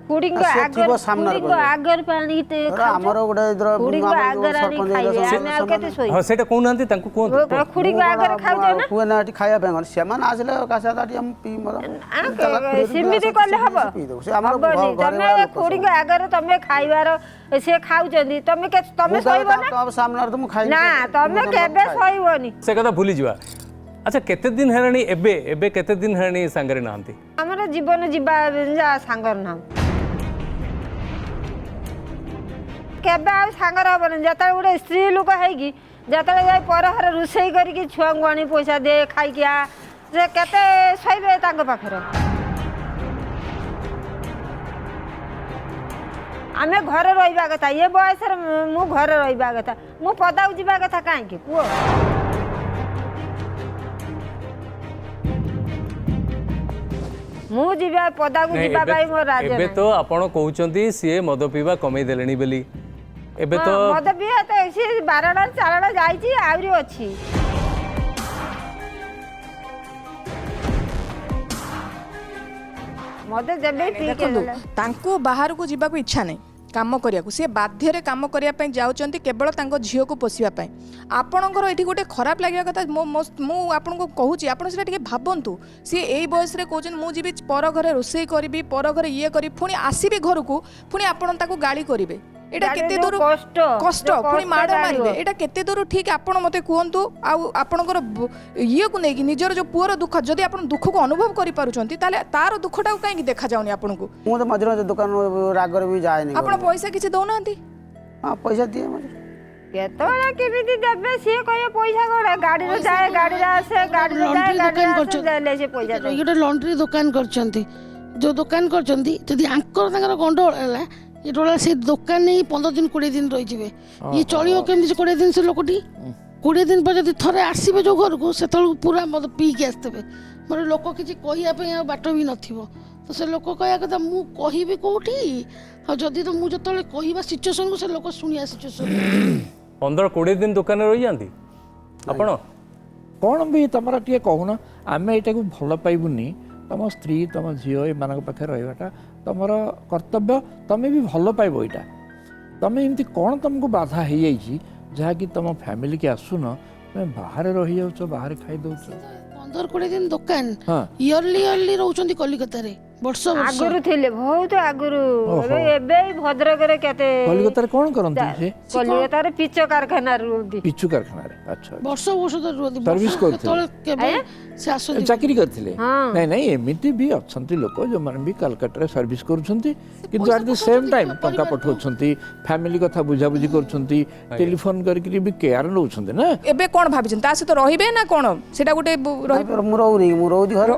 खुड़ीको आ, से आगर थिबो सामनार खुड़ीको करबो। आगर पानी ते ଆମର ଗୋଟେ ଇଧର खुड़ीको आगर आनी खाइबे ଆମେ ଆଉ केते सोई ହଁ ସେଇଟା କହୁନାହାନ୍ତି ତାଙ୍କୁ କୁହନ୍ତୁ खुड़ीको आगर खाउछ ना କୁଏ ନା ଏଠି ଖାଇବା ପାଇଁ କଣ ସେମାନେ ଆସିଲେ କାଶା ତାଟି ଆମେ ପିଇ ମର ସେମିତି କଲେ ହବ ସେ ଆମର ହବନି ତମେ ଖୁଡିଙ୍କ ଆଗରେ ତମେ ଖାଇବାର ସେ ଖାଉଛନ୍ତି ତମେ ତମେ ଶୋଇବ ନା ସାମ୍ନାରେ ତ ମୁଁ ଖାଇ ନା ତମେ କେବେ ଶୋଇବନି ସେ କଥା ଭୁଲିଯିବା ଆଚ୍ଛା କେତେ ଦିନ ହେଲାଣି ଏବେ ଏବେ କେତେ ଦିନ ହେଲାଣି ସାଙ୍ଗରେ ନାହାନ୍ତି ଆମର ଜୀବନ ଯିବା ସାଙ୍ଗର ନାଁ କେବେ ଆଉ ସାଙ୍ଗର ହବନି ଯେତେବେଳେ ଗୋଟେ ସ୍ତ୍ରୀ ଲୋକ ହେଇକି ଯେତେବେଳେ ଯାଇ ପର ଘରେ ରୋଷେଇ କରିକି ଛୁଆଙ୍କୁ ଆଣି ପଇସା ଦେ ଖାଇକି ଆ ସେ କେତେ ଶୋଇବେ ତାଙ୍କ ପାଖରେ ଆମେ ଘରେ ରହିବା କଥା ଏ ବୟସରେ ମୁଁ ଘରେ ରହିବା କଥା ମୁଁ ପଦାକୁ ଯିବା କଥା କାହିଁକି ପୁଅ ମୁଁ ଯିବା ପଦାକୁ ଯିବା ପାଇଁ ମୋ ରାଜ୍ୟ ଏବେ ତ ଆପଣ କହୁଛନ୍ତି ସିଏ ମଦ ପିଇବା କମେଇ ଦେଲେଣି ବୋଲି ଏବେ ତ ମଦ ପିଇବା ତ ସେ ବାରଣା ଚାରଣ ଯାଇଛି ଆହୁରି ଅଛି ମଦ ଯେବେ ଦେଖନ୍ତୁ ତାଙ୍କୁ ବାହାରକୁ ଯିବାକୁ ଇଚ୍ଛା ନାହିଁ କାମ କରିବାକୁ ସେ ବାଧ୍ୟରେ କାମ କରିବା ପାଇଁ ଯାଉଛନ୍ତି କେବଳ ତାଙ୍କ ଝିଅକୁ ପୋଷିବା ପାଇଁ ଆପଣଙ୍କର ଏଠି ଗୋଟେ ଖରାପ ଲାଗିବା କଥା ମୁଁ ଆପଣଙ୍କୁ କହୁଛି ଆପଣ ସେଟା ଟିକେ ଭାବନ୍ତୁ ସିଏ ଏଇ ବୟସରେ କହୁଛନ୍ତି ମୁଁ ଯିବି ପର ଘରେ ରୋଷେଇ କରିବି ପର ଘରେ ଇଏ କରିବି ପୁଣି ଆସିବି ଘରକୁ ପୁଣି ଆପଣ ତାକୁ ଗାଳି କରିବେ এটা কেতে দূর কষ্ট পুনি মাড় মারিবে এটা কেতে দূর ঠিক আপন মতে কুহতু আপনার ইয়ে কু নেই নিজের যে পুয়ার দুঃখ যদি আপনার দুঃখক অনুভব করে পারুচ্ছেন তাহলে তার দুঃখটা কাইকি দেখা যাওনি আপনার ମୁଁ ତ ମଝିରେ ମଝିରେ ଦୋକାନ ରାଗରେ ବି ଯାଏନି আপনার পয়সা কিছু দৌনাহান্তি ହଁ ପଇସା ଦିଏ ମଝିରେ କେତେବେଳେ କେମିତି ଦେବେ ସିଏ କହିବେ ପଇସା କଣ ଗାଡ଼ିରେ ଯାଏ ଗାଡ଼ିରେ ଆସେ ଗାଡ଼ିରେ ଯାଏ ଗାଡ଼ିରେ ଆସେ ଦେଲେ ସେ ପଇସା ଦେବେ ଗୋଟେ ଲଣ୍ଡ୍ରି ଦୋକାନ କରିଛନ୍ତି ଯୋଉ ଦୋକାନ କରିଛନ୍ତି ଯଦି ଆଙ୍କର ତାଙ୍କର ଗଣ୍ଡଗୋଳ ହେଲା ଯେତେବେଳେ ସେ ଦୋକାନ ନେଇ 15 ଦିନ 20 ଦିନ ରହିଯିବେ ଇଏ ଚଳିବ କେମିତି 20 ଦିନ ସେ ଲୋକଟି 20 ଦିନ ପରେ ଯଦି ଥରେ ଆସିବେ ଯୋଉ ଘରକୁ ସେତେବେଳକୁ ପୁରା ମଦ ପିଇକି ଆସିଥିବେ ମୋର ଲୋକ କିଛି କହିବା ପାଇଁ ଆଉ ବାଟ ବି ନଥିବ ତ ସେ ଲୋକ କହିବା କଥା ମୁଁ କହିବି କୋଉଠି ଆଉ ଯଦି ତ ମୁଁ ଯେତେବେଳେ କହିବା ସିଚୁଏସନକୁ ସେ ଲୋକ ଶୁଣିବା ସିଚୁଏସନ 15-20 ଦିନ ଦୋକାନରେ ରହିଯାନ୍ତି ଆପଣ କ'ଣ ବି ତମର ଟିକେ କହୁନ ଆମେ ଏଇଟାକୁ ଭଲ ପାଇବୁନି ତମ ସ୍ତ୍ରୀ ତମ ଝିଅ ଏମାନଙ୍କ ପାଖରେ ରହିବାଟା ତମର କର୍ତ୍ତବ୍ୟ ତମେ ବି ଭଲ ପାଇବ ଏଇଟା ତମେ ଏମିତି କ'ଣ ତମକୁ ବାଧା ହେଇଯାଇଛି ଯାହାକି ତମ ଫ୍ୟାମିଲି କି ଆସୁନ ତମେ ବାହାରେ ରହିଯାଉଛ ବାହାରେ ଖାଇଦେଉଛ 15-20 ଦିନ ଦୋକାନ ଇୟରଲି ରହୁଛନ୍ତି କଲିକତାରେ ବର୍ଷ ଆଗରୁ ଥିଲେ ବହୁତ ଆଗରୁ ଏବେ ଭଦ୍ରକରେ କେତେ କଲିକତାରେ କ'ଣ କରନ୍ତି ସେ କଲିକତାରେ ପିଚ କାରଖାନାରେ ରୁହନ୍ତି ପିଚୁ କାରଖାନାରେ ଆଚ୍ଛା ବର୍ଷ ଧରି ରୁହନ୍ତି ସର୍ଭିସ କରୁଥିଲେ କେବେ ସେ ଆସନ୍ତି ଚାକିରି କରିଥିଲେ ନାଇଁ ନାଇଁ ଏମିତି ବି ଅଛନ୍ତି ଲୋକ ଯେଉଁମାନେ ବି କାଲକାଟାରେ ସର୍ଭିସ କରୁଛନ୍ତି କିନ୍ତୁ ଆଟ୍ ଦ ସେମ୍ ଟାଇମ୍ ଟଙ୍କା ପଠାଉଛନ୍ତି ଫ୍ୟାମିଲି କଥା ବୁଝାବୁଝି କରୁଛନ୍ତି ଟେଲିଫୋନ କରିକି ବି କେୟାର ନେଉଛନ୍ତି ନା ଏବେ କ'ଣ ଭାବିଛନ୍ତି ତା ସହିତ ରହିବେ ନା କ'ଣ ସେଟା ଗୋଟେ ମୁଁ ରହୁନି ମୁଁ ରହୁଛି ଘର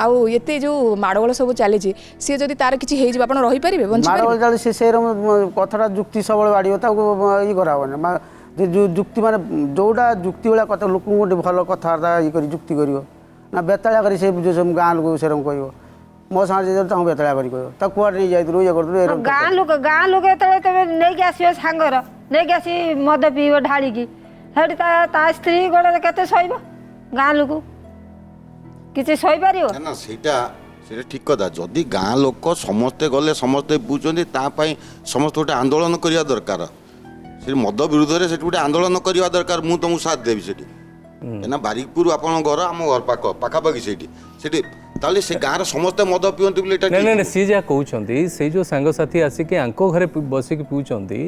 ଆଉ ଏତେ ଯୋଉ ମାଡ଼ଗୋଳ ସବୁ ଚାଲିଛି ସିଏ ଯଦି ତାର କିଛି ହେଇଯିବ ଆପଣ ରହିପାରିବେ ମାଡ଼ଗୋଳ ଚାଲି ସେ କଥାଟା ଯୁକ୍ତି ସବୁବେଳେ ବାଡ଼ିବ ତାକୁ ଇଏ କରାହେବନି ଯୁକ୍ତି ମାନେ ଯୋଉଟା ଯୁକ୍ତି ଭଳିଆ କଥା ଲୋକଙ୍କୁ ଗୋଟେ ଭଲ କଥାବାର୍ତ୍ତା ଇଏ କରି ଯୁକ୍ତି କରିବ ନା ବେତାଳିଆ କରି ସେ ଗାଁ ଲୋକ ସେରକମ କହିବ ମୋ ସାଙ୍ଗରେ ଯଦି ତାଙ୍କୁ ବେତାଳିଆ କରି କହିବ ତାକୁ କୁଆଡ଼େ ନେଇ ଯାଇଥିଲୁ ଇଏ କରୁଥିଲୁ ଗାଁ ଲୋକ ଯେତେବେଳେ ତମେ ନେଇକି ଆସିବ ସାଙ୍ଗର ନେଇକି ଆସି ମଦ ପିଇବ ଢାଳିକି ସେଠି ତା ସ୍ତ୍ରୀ ଗୋଡ଼ରେ କେତେ ସହିବ ଗାଁ ଲୋକ କିଛି ସହିପାରିବ ନା ସେଇଟା ଠିକ କଥା ଯଦି ଗାଁ ଲୋକ ସମସ୍ତେ ଗଲେ ସମସ୍ତେ ବୁଝୁଛନ୍ତି ତା ପାଇଁ ସମସ୍ତେ ଗୋଟେ ଆନ୍ଦୋଳନ କରିବା ଦରକାର ସେଠି ମଦ ବିରୁଦ୍ଧରେ ସେଠି ଗୋଟେ ଆନ୍ଦୋଳନ କରିବା ଦରକାର ମୁଁ ତମକୁ ସାଥ ଦେବି ସେଠି କାହିଁକିନା ବାରିକପୁର ଆପଣଙ୍କ ଘର ଆମ ଘର ପାଖାପାଖି ସେଇଠି ତାହେଲେ ସେ ଗାଁରେ ସମସ୍ତେ ମଦ ପିଅନ୍ତି ବୋଲି ଏଇଟା ନାଇଁ ସିଏ ଯାହା କହୁଛନ୍ତି ସେଇ ଯୋଉ ସାଙ୍ଗସାଥି ଆସିକି ଆଙ୍କ ଘରେ ବସିକି ପିଉଛନ୍ତି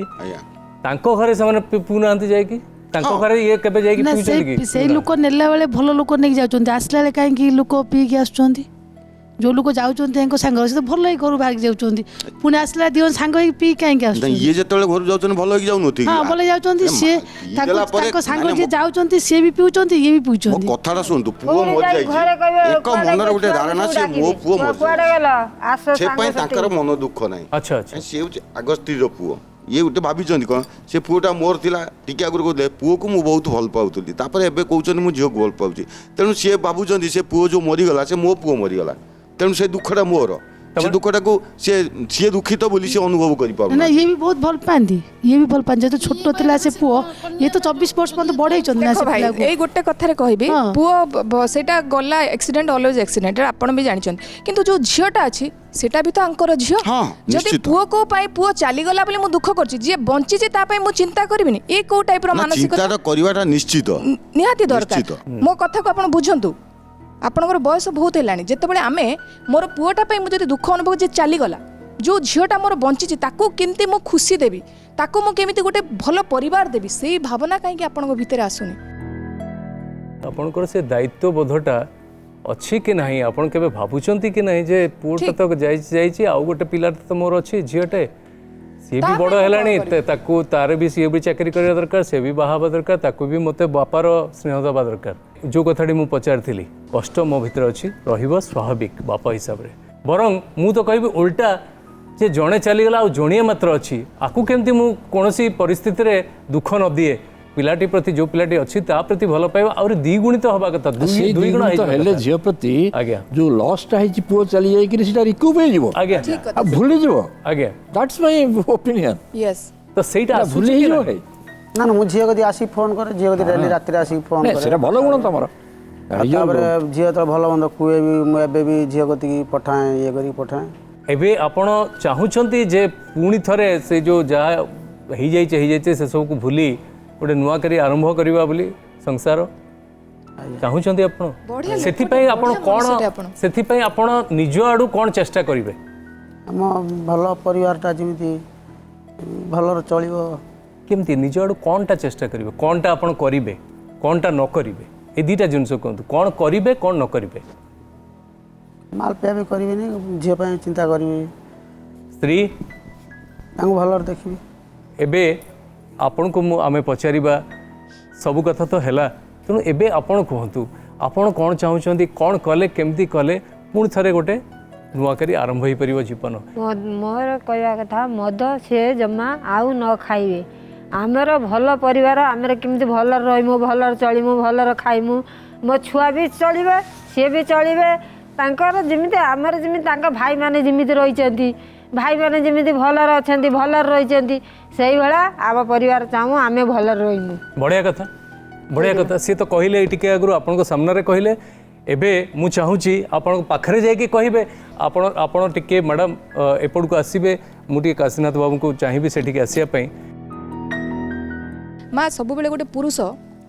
ତାଙ୍କ ଘରେ ସେମାନେ ପିଉନାହାନ୍ତି ଯାଇକି ତାଙ୍କ ଘରେ ଇଏ କେବେ ଯାଇକି ପିଉଛନ୍ତି କି ସେଇ ଲୋକ ନେଲା ବେଳେ ଭଲ ଲୋକ ନେଇକି ଯାଉଛନ୍ତି ଆସିଲା ବେଳେ କାହିଁକି ଲୋକ ପିଇକି ଆସୁଛନ୍ତି ଯୋଉ ଲୋକ ଯାଉଛନ୍ତି ତାଙ୍କ ସାଙ୍ଗ ସେ ତ ଭଲ ହେଇ ଘରୁ ବାହାରିକି ଯାଉଛନ୍ତି ପୁଣି ଆସିଲା ଦିଅ ସାଙ୍ଗ ହେଇକି ପିଇ କାହିଁକି ଆସୁଛନ୍ତି ଇଏ ଯେତେବେଳେ ଘରୁ ଯାଉଛନ୍ତି ଭଲ ହେଇକି ଯାଉନନ୍ତି ହଁ ଭଲ ଯାଉଛନ୍ତି ସିଏ ତାଙ୍କ ସାଙ୍ଗ ଯିଏ ଯାଉଛନ୍ତି ସିଏ ବି ପିଉଛନ୍ତି ଇଏ ବି ପିଉଛନ୍ତି କଥାଟା ଶୁଣନ୍ତୁ ପୁଅ ମରିଯାଇଛି ଏକ ମନରେ ଗୋଟେ ଧାରଣା ସେ ମୋ ପୁଅ ମରିଯାଇଛି ସେ ପାଇଁ ତାଙ୍କର ମନ ଦୁଃଖ ନାହିଁ ଆଚ୍ଛା ସିଏ ହେଉଛି ଆଗ ସ୍ତ୍ରୀର ପୁଅ ଇଏ ଗୋଟେ ଭାବିଛନ୍ତି କ'ଣ ସେ ପୁଅଟା ମୋର ଥିଲା ଟିକେ ଆଗରୁ କହୁଥିଲେ ପୁଅକୁ ମୁଁ ବହୁତ ଭଲ ପାଉଥିଲି ତାପରେ ଏବେ କହୁଛନ୍ତି ମୁଁ ଝିଅକୁ ଭଲ ପାଉଛି ତେଣୁ ସିଏ ଭାବୁଛନ୍ତି ସେ ପୁଅ ଯେଉଁ ମରିଗଲା ସେ ମୋ ପୁଅ ମରିଗଲା ତେଣୁ ସେ ଦୁଃଖଟା ମୋର से दुखटाକୁ सी दुखित बोली सी अनुभव कर ना ये भी बहुत भल पाती, ये भी भल पाती। जो छोट थिला से पुओ ये तो 24 वर्ष पर्यंत बढ़े ना से भाई पिलाको। एई गोटे कथारे कहबी पुओ सेटा गला एक्सीडेंट ऑलवेज एक्सीडेंट आपण भी जानि छन, किंतु जो झियोटा अछि सेटा भी तो अंकर झियो। जदि पुओ को पाई पुओ चली गला बोले मु दुख करछि, जे बंची जे ता पाई मु चिंता करबिनी, ए को टाइप रो मानसिकता चिंता करवाटा निश्चित निहाती दरकार। मो कथा को आपण बुझंतु, आपणकर बयस बहुत हेलानी, जेतेबेले आमे मोर पुओटा पाई मु जदि दुख अनुभव जे चली गला, जो झियोटा मोर बंची ताको केमती मु खुशी देबी, ताको मु केमिति गोटे भलो परिवार देबी, सेही भावना काहे कि आपणको भितर आसुनी। आपणकर से दायित्व बोधटा अच्छी कि नहीं, आपण केबे भाबुचंती कि नहीं जे पुओटा तो जाई आउ गोटे पिला तो मोर अच्छी झियोटे, सी भी बड़ हेलानी, ताकू तार भी सी भी चाकरी करबा दरकार, से भी बाहाबा दरकार, ताकू भी मते बापार स्नेह दबा दरकार। जो कथाटी मु पचारथिली कष्ट मो भितर अच्छी रहिबो स्वाभाविक बापा हिसाब रे, बरं मु तो कहबी उल्टा जे जणे चलीगला आ जणिए मात्र अच्छी, आकू केमती मु कोनोसी परिस्थिति रे दुख न दिए, पिलाटी प्रति जो पिलाटी अच्छी ता प्रति भल पाइबा और द्विगुणित हवा कथा, दुई गुण हेले झियो प्रति आज्ञा जो लॉसटा है पुओ चली जाई कि सेटा रिकूप हे जिवो आज्ञा आ भूली जिवो आज्ञा, दैट्स माय ओपिनियन। यस तो सेटा भूली ही जिवो है ना ना, मु झियो कदी आसी फोन करे, झियो कदी डेली रात रे आसी फोन करे, सेटा भलो गुण तमरो। तापर झियो तो भलो बंद कुए भी मु एबे भी झियो कदी पठाए, ये करी पठाए। एबे आपण चाहूचंती जे पुणी थरे से जो जा ही जाई से सब को भूली गोटे नुआ करी आरंभ करबा बोली संसार चाहूचंती आपण, सेथि पई आपण कोन, सेथि पई आपण निज आडू कोन चेष्टा करिवे? हम भलो परिवारटा जेमिति भलो चलिबो, केमती निज आडू कोनटा चेष्टा करिवे, कोनटा आपण करिवे, कोनटा न करिवे, ए दुईटा जिनस कहतु, कोन करिवे कोन न करिवे? माल पे भी करिवेनी, झियो पई चिंता करिवे, स्त्री तांको भलो देखिबे। एबे आपण को आमे पचारिबा सब कथा तो हैला, तेणु एबे आपण कहतु आपण कोन चाहूचंती, कोन कले केमती कले पुणी थरे गोटे नुआ करी आरंभ होई परिबो जीवन? मोर कहवा कथा मद से जमा आउ न खाइबे, आमर भल परिवार, आमर केमती भल रहिमु, भल चलिमु, भल खाइमु, मो छुआ भी चलिबे, सी भी चलिबे, तांकर जेमिति आमर जेमिति तांका भाई माने जेमिति रहिचंती, भाई माने जेमिति भलर अछंती, भलर रहिचंती, सेही भला आम परिवार चाहू आमे भलर रहिमु। बढ़िया कथा, बढ़िया कथा। सी तो कहले टिके आगु आपण सामने कहले, एबे मु चाहूची आपण पाखरे जाय के कहिबे, आपण टिके मैडम एपड़ को आसीबे, मु टिके काशीनाथ बाबू को चाहिबे सेठी के आसिया पई। माँ सब बेले गोटे पुरुष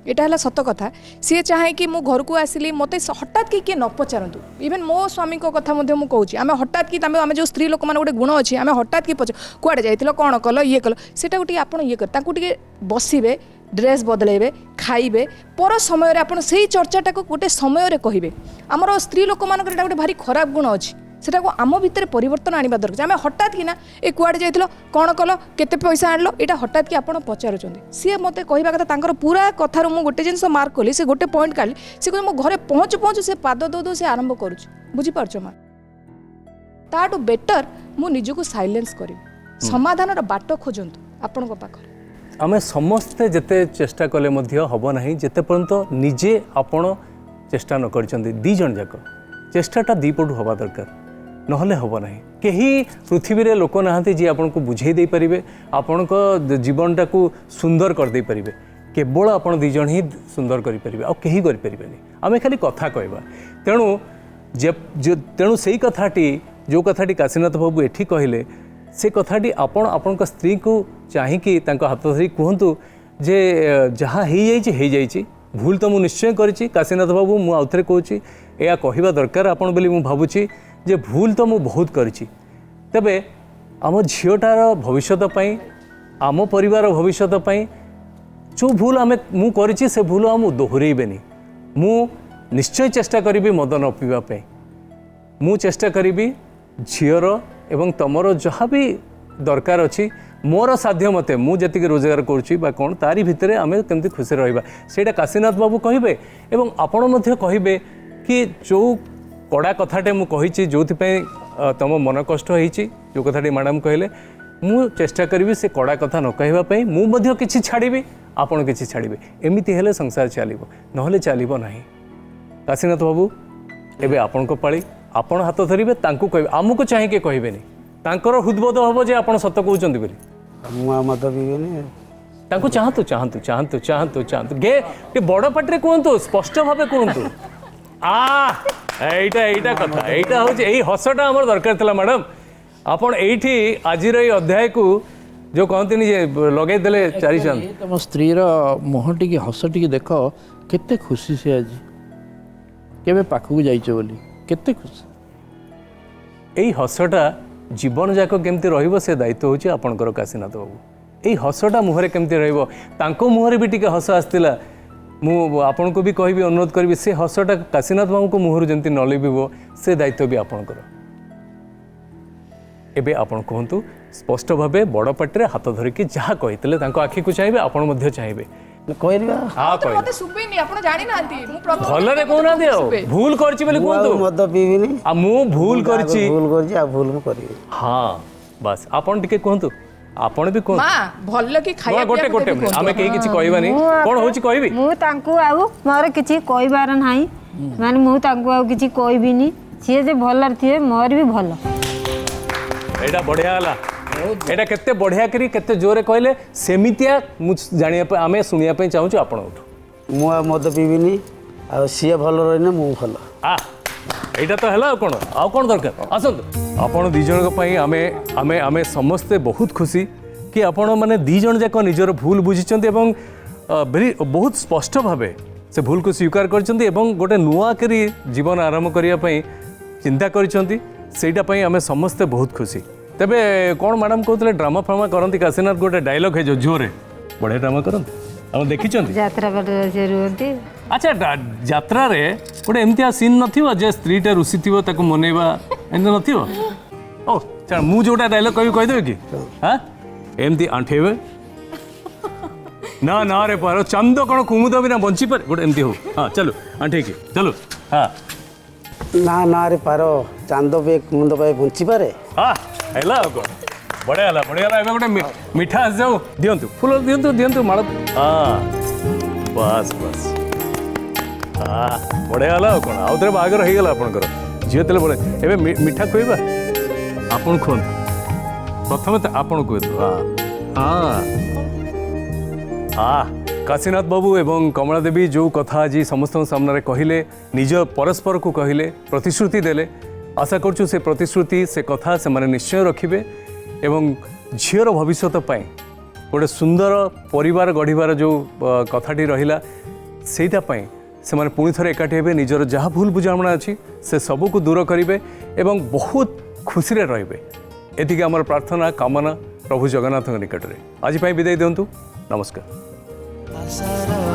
एटा है सत कथा, सी चाहे कि मु घर को आसिली मत हठात कि न पचारतु, इवेन मो स्वामी को कथा मु कहूँ, आम हठात कि आम जो स्त्री लोक मैंने गोटे गुण अच्छी, आम हठात कि पचार कुआड़े जाइल कौन कल ये कल सेटा गोटे आप ये कर बसवे, ड्रेस बदलेबे, खाइबे, पर समय आपड़ से चर्चाटा को गोटे समय कहे। आमर स्त्री लोक मान गोटे भारी खराब गुण अच्छी, सेटा को आम भितर परिवर्तन आने दरकार। आम हठात कि ना ए कुआड़े जाइल कौन कल केते पैसा आनल, एटा हठात कि आपड़ पचारुचंदी, सी मते कहवा कथा तांकर पूरा कथार मु गोटे जिनस मार्क कली, से गोटे पॉइंट काढली, से कहले मो घरे पहुँचु पहुँचु से पाद दो दो से आरंभ करूछु, बुझी पारछ मा ताटू बेटर मु निजको साइलेंस करी, समाधानर बाट खोजंतु आपनको पाखरे। आमे समस्ते जेते चेष्टा कले मध्य हबो नाही, जेते पर्यंत निजे आपण चेष्टा न करचंदी, दी जण जाक चेष्टाटा दी पटू हवा दरकार, नहले हबो नाही। केही पृथ्वी रे लोक नाहंती जे आपन को बुझेई दे परिबे, आपन को जीवनटा को सुंदर कर दे परिबे, केवल आपन दी जण ही सुंदर करि परिबे, आ केही करि परिबेनी। आमे खाली कथा कहबा, तेणु सेही कथाटी जो कथाटी काशीनाथ बाबू एठी कहिले, से कथाटी आपण स्त्री को चाहिकी हाथ धरी कहतु जे जहाँ हो जाइए भूल तो मुझे निश्चय करी। काशीनाथ बाबू मु आउ थे कहूँ या कहवा दरकार आपण बोली मु भावुची जे भूल तो मु बहुत करी, तेबे आम झीटार भविष्य आम परिवार भविष्य जो भूल आम मु करी से भूल आम दोहरेबेनी। मु निश्चय चेष्टा करी मद न पीवाई, मु चेष्टा करी झीर एवं तमर जहाँ भी दरकार अच्छी मोर साध्य मते मु जति रोजगार करुच्ची कौन तारी भितर आम केमती खुशी रहा सेटा काशीनाथ बाबू कहे एवं आपण मध्य कहे कि जो कड़ा कथाटे मु कही जो तुम मन कष्ट होती जो कथाटी मैडम कहले मु चेष्टा करी से कड़ा कथा न कहवाई मुझे किसी छाड़ी आपण किसी छाड़े एमती संसार चलो ना चलो ना। काशीनाथ बाबू एवं आपण पाली आपण हाथ धरिबे तांकु कहबे आमुको चाहिए कहबेनी तांकर हृदबोध हबो जे आपण सत्य कहउचंदी बोली ମୁଁ ଆଉ ମଦ ପିଇବିନି। तांको चाहतु चाहतु चाहतु चाहतु चाहतु गे टे बड़ पाटरे कहतु स्पष्ट भावे कहतु एटा एटा कथा एटा हूँ यही हसटा आमर दरकार था मैडम आपण एठी आजिर ए अध्याय को जो कहते लगे देले चारि चांद तुम स्त्री मुह टी हस टी देख केते खुशी से आज केबे पाखक जाइछ बोली केते खुशी यही हसटा जीवन जाक केमती रहिबो से दायित्व होची आपणकर काशीनाथ बाबू यही हसटा मुहरे केमती रहिबो तांको मुहरे भी टिके हस आस्तिला मु आपन को भी कहबी अनुरोध करबी से हसटा काशीनाथ बाबू को मुहर जंती न लिबिबो से दायित्व भी आपणकर एबे आपण कहतु स्पष्ट भावे बड़ पाटे हाथ धरिकी जहाँ कहते आखि को चाहिए आपण मध्य चाहिए କହିବା हाँ कह ମତେ ଶୁଭେନି ଆପଣ ଜାଣିନାହାନ୍ତି ମୁଁ ପ୍ରଥମ भलरे कहना आ भूल करछि बोली ମୁଁ ଆଉ कहतु ମଦ ପିଇବିନି। आ मु भूल करछि ଭୁଲ କରିଛି ଆଉ ଭୁଲ ମୁଁ କରିବି। हाँ बस आपण टिके कहतु आपण भी कहतु ମା ଭଲ କି ଖାଇବା गोटे गोटे आमे केही किछि कहबानी कोन होछि कहबी ମୁଁ ତାଙ୍କୁ ଆଉ ମୋର କିଛି କହିବାର ନାହିଁ ମାନେ ମୁଁ ତାଙ୍କୁ ଆଉ କିଛି କହିବିନି ସିଏ ଯେ ଭଲରେ ଥିବେ ମୋର ବି ଭଲ एटा बढ़िया हला एटा केते बढ़िया करी केते जोरे कहले सेमितिया मु जानिया पे आमे सुनिया पे चाहूछु आपण उठु ମୁଁ ଆଉ ମଦ ପିଇବିନି ଆଉ ସିଏ ଭଲ ରହିଲେ ମୁଁ ଭଲ। आ एटा तो हला कोन आ कोन दरकार आसंत आपण दी जन पई आमे आमे आमे समस्त बहुत खुशी कि आपण माने दी जन जाक निजर भूल बुझिचंती एवं very बहुत स्पष्ट भावे से भूल को स्वीकार करचंती एवं गोटे नुआ करी जीवन आरंभ करिया पई चिंता करचंती सेटा पई आमे समस्त बहुत खुशी तबे कौन मैडम कहते ड्रामा फ्रामा करती काशीनाथ गोटे डायलॉग है जो जोरे बढ़िया ड्रामा करते हम देखी ଯାତ୍ରା ପାଟରେ ସେ ରୁହନ୍ତି अच्छा यात्रा रे गोटे एमती सीन नथिबो जे स्त्रीटा रुसी थिबो ताको मनेबा एंत नथिबो ओ चल मु जोटा डायलॉग कहि देबे कि हां एमती आंठेबे ना ना रे पारो चंद कोन कुमुद बिना बंची पर गोटे एमती हो हां चलो आंठे की चलो हां ନା ନା ରେ ପାର ଚାନ୍ଦ ପେ କୁମୁଦ ପାଏ ବଞ୍ଚି ପାରେ। हाँ हैला को बढ़िया हला एबे गोटे मिठा आस जाऊ दियंतु फूल दियंतु दियंतु माळ हाँ बस बस हाँ बढ़िया हला कोन आउतरे बागर हो गला आपनकर झियो तेले बड़े एबे मिठा खोइबा आपन खोन प्रथम त आपन को हाँ हाँ हाँ काशीनाथ बाबू एवं कमला देवी जो कथा आज समस्त सामने कहले निज परस्पर को कहले प्रतिश्रुति देले आशा करछु से प्रतिश्रुति से कथा से माने निश्चय रखिबे एवं झीर भविष्यत पाई गोटे सुंदर परिवार गढ़िबार जो कथाटी रहिला सेटा पाई से माने पुणी थरे एकाठी हेबे निजर जहाँ भूल बुझामणा अछि से सबू को दूर करिवे एवं बहुत खुशी रे रहिबे एतिके हमर प्रार्थना कामना प्रभु जगन्नाथ निकट रे आज पाई विदाई दियंतु नमस्कार। आशार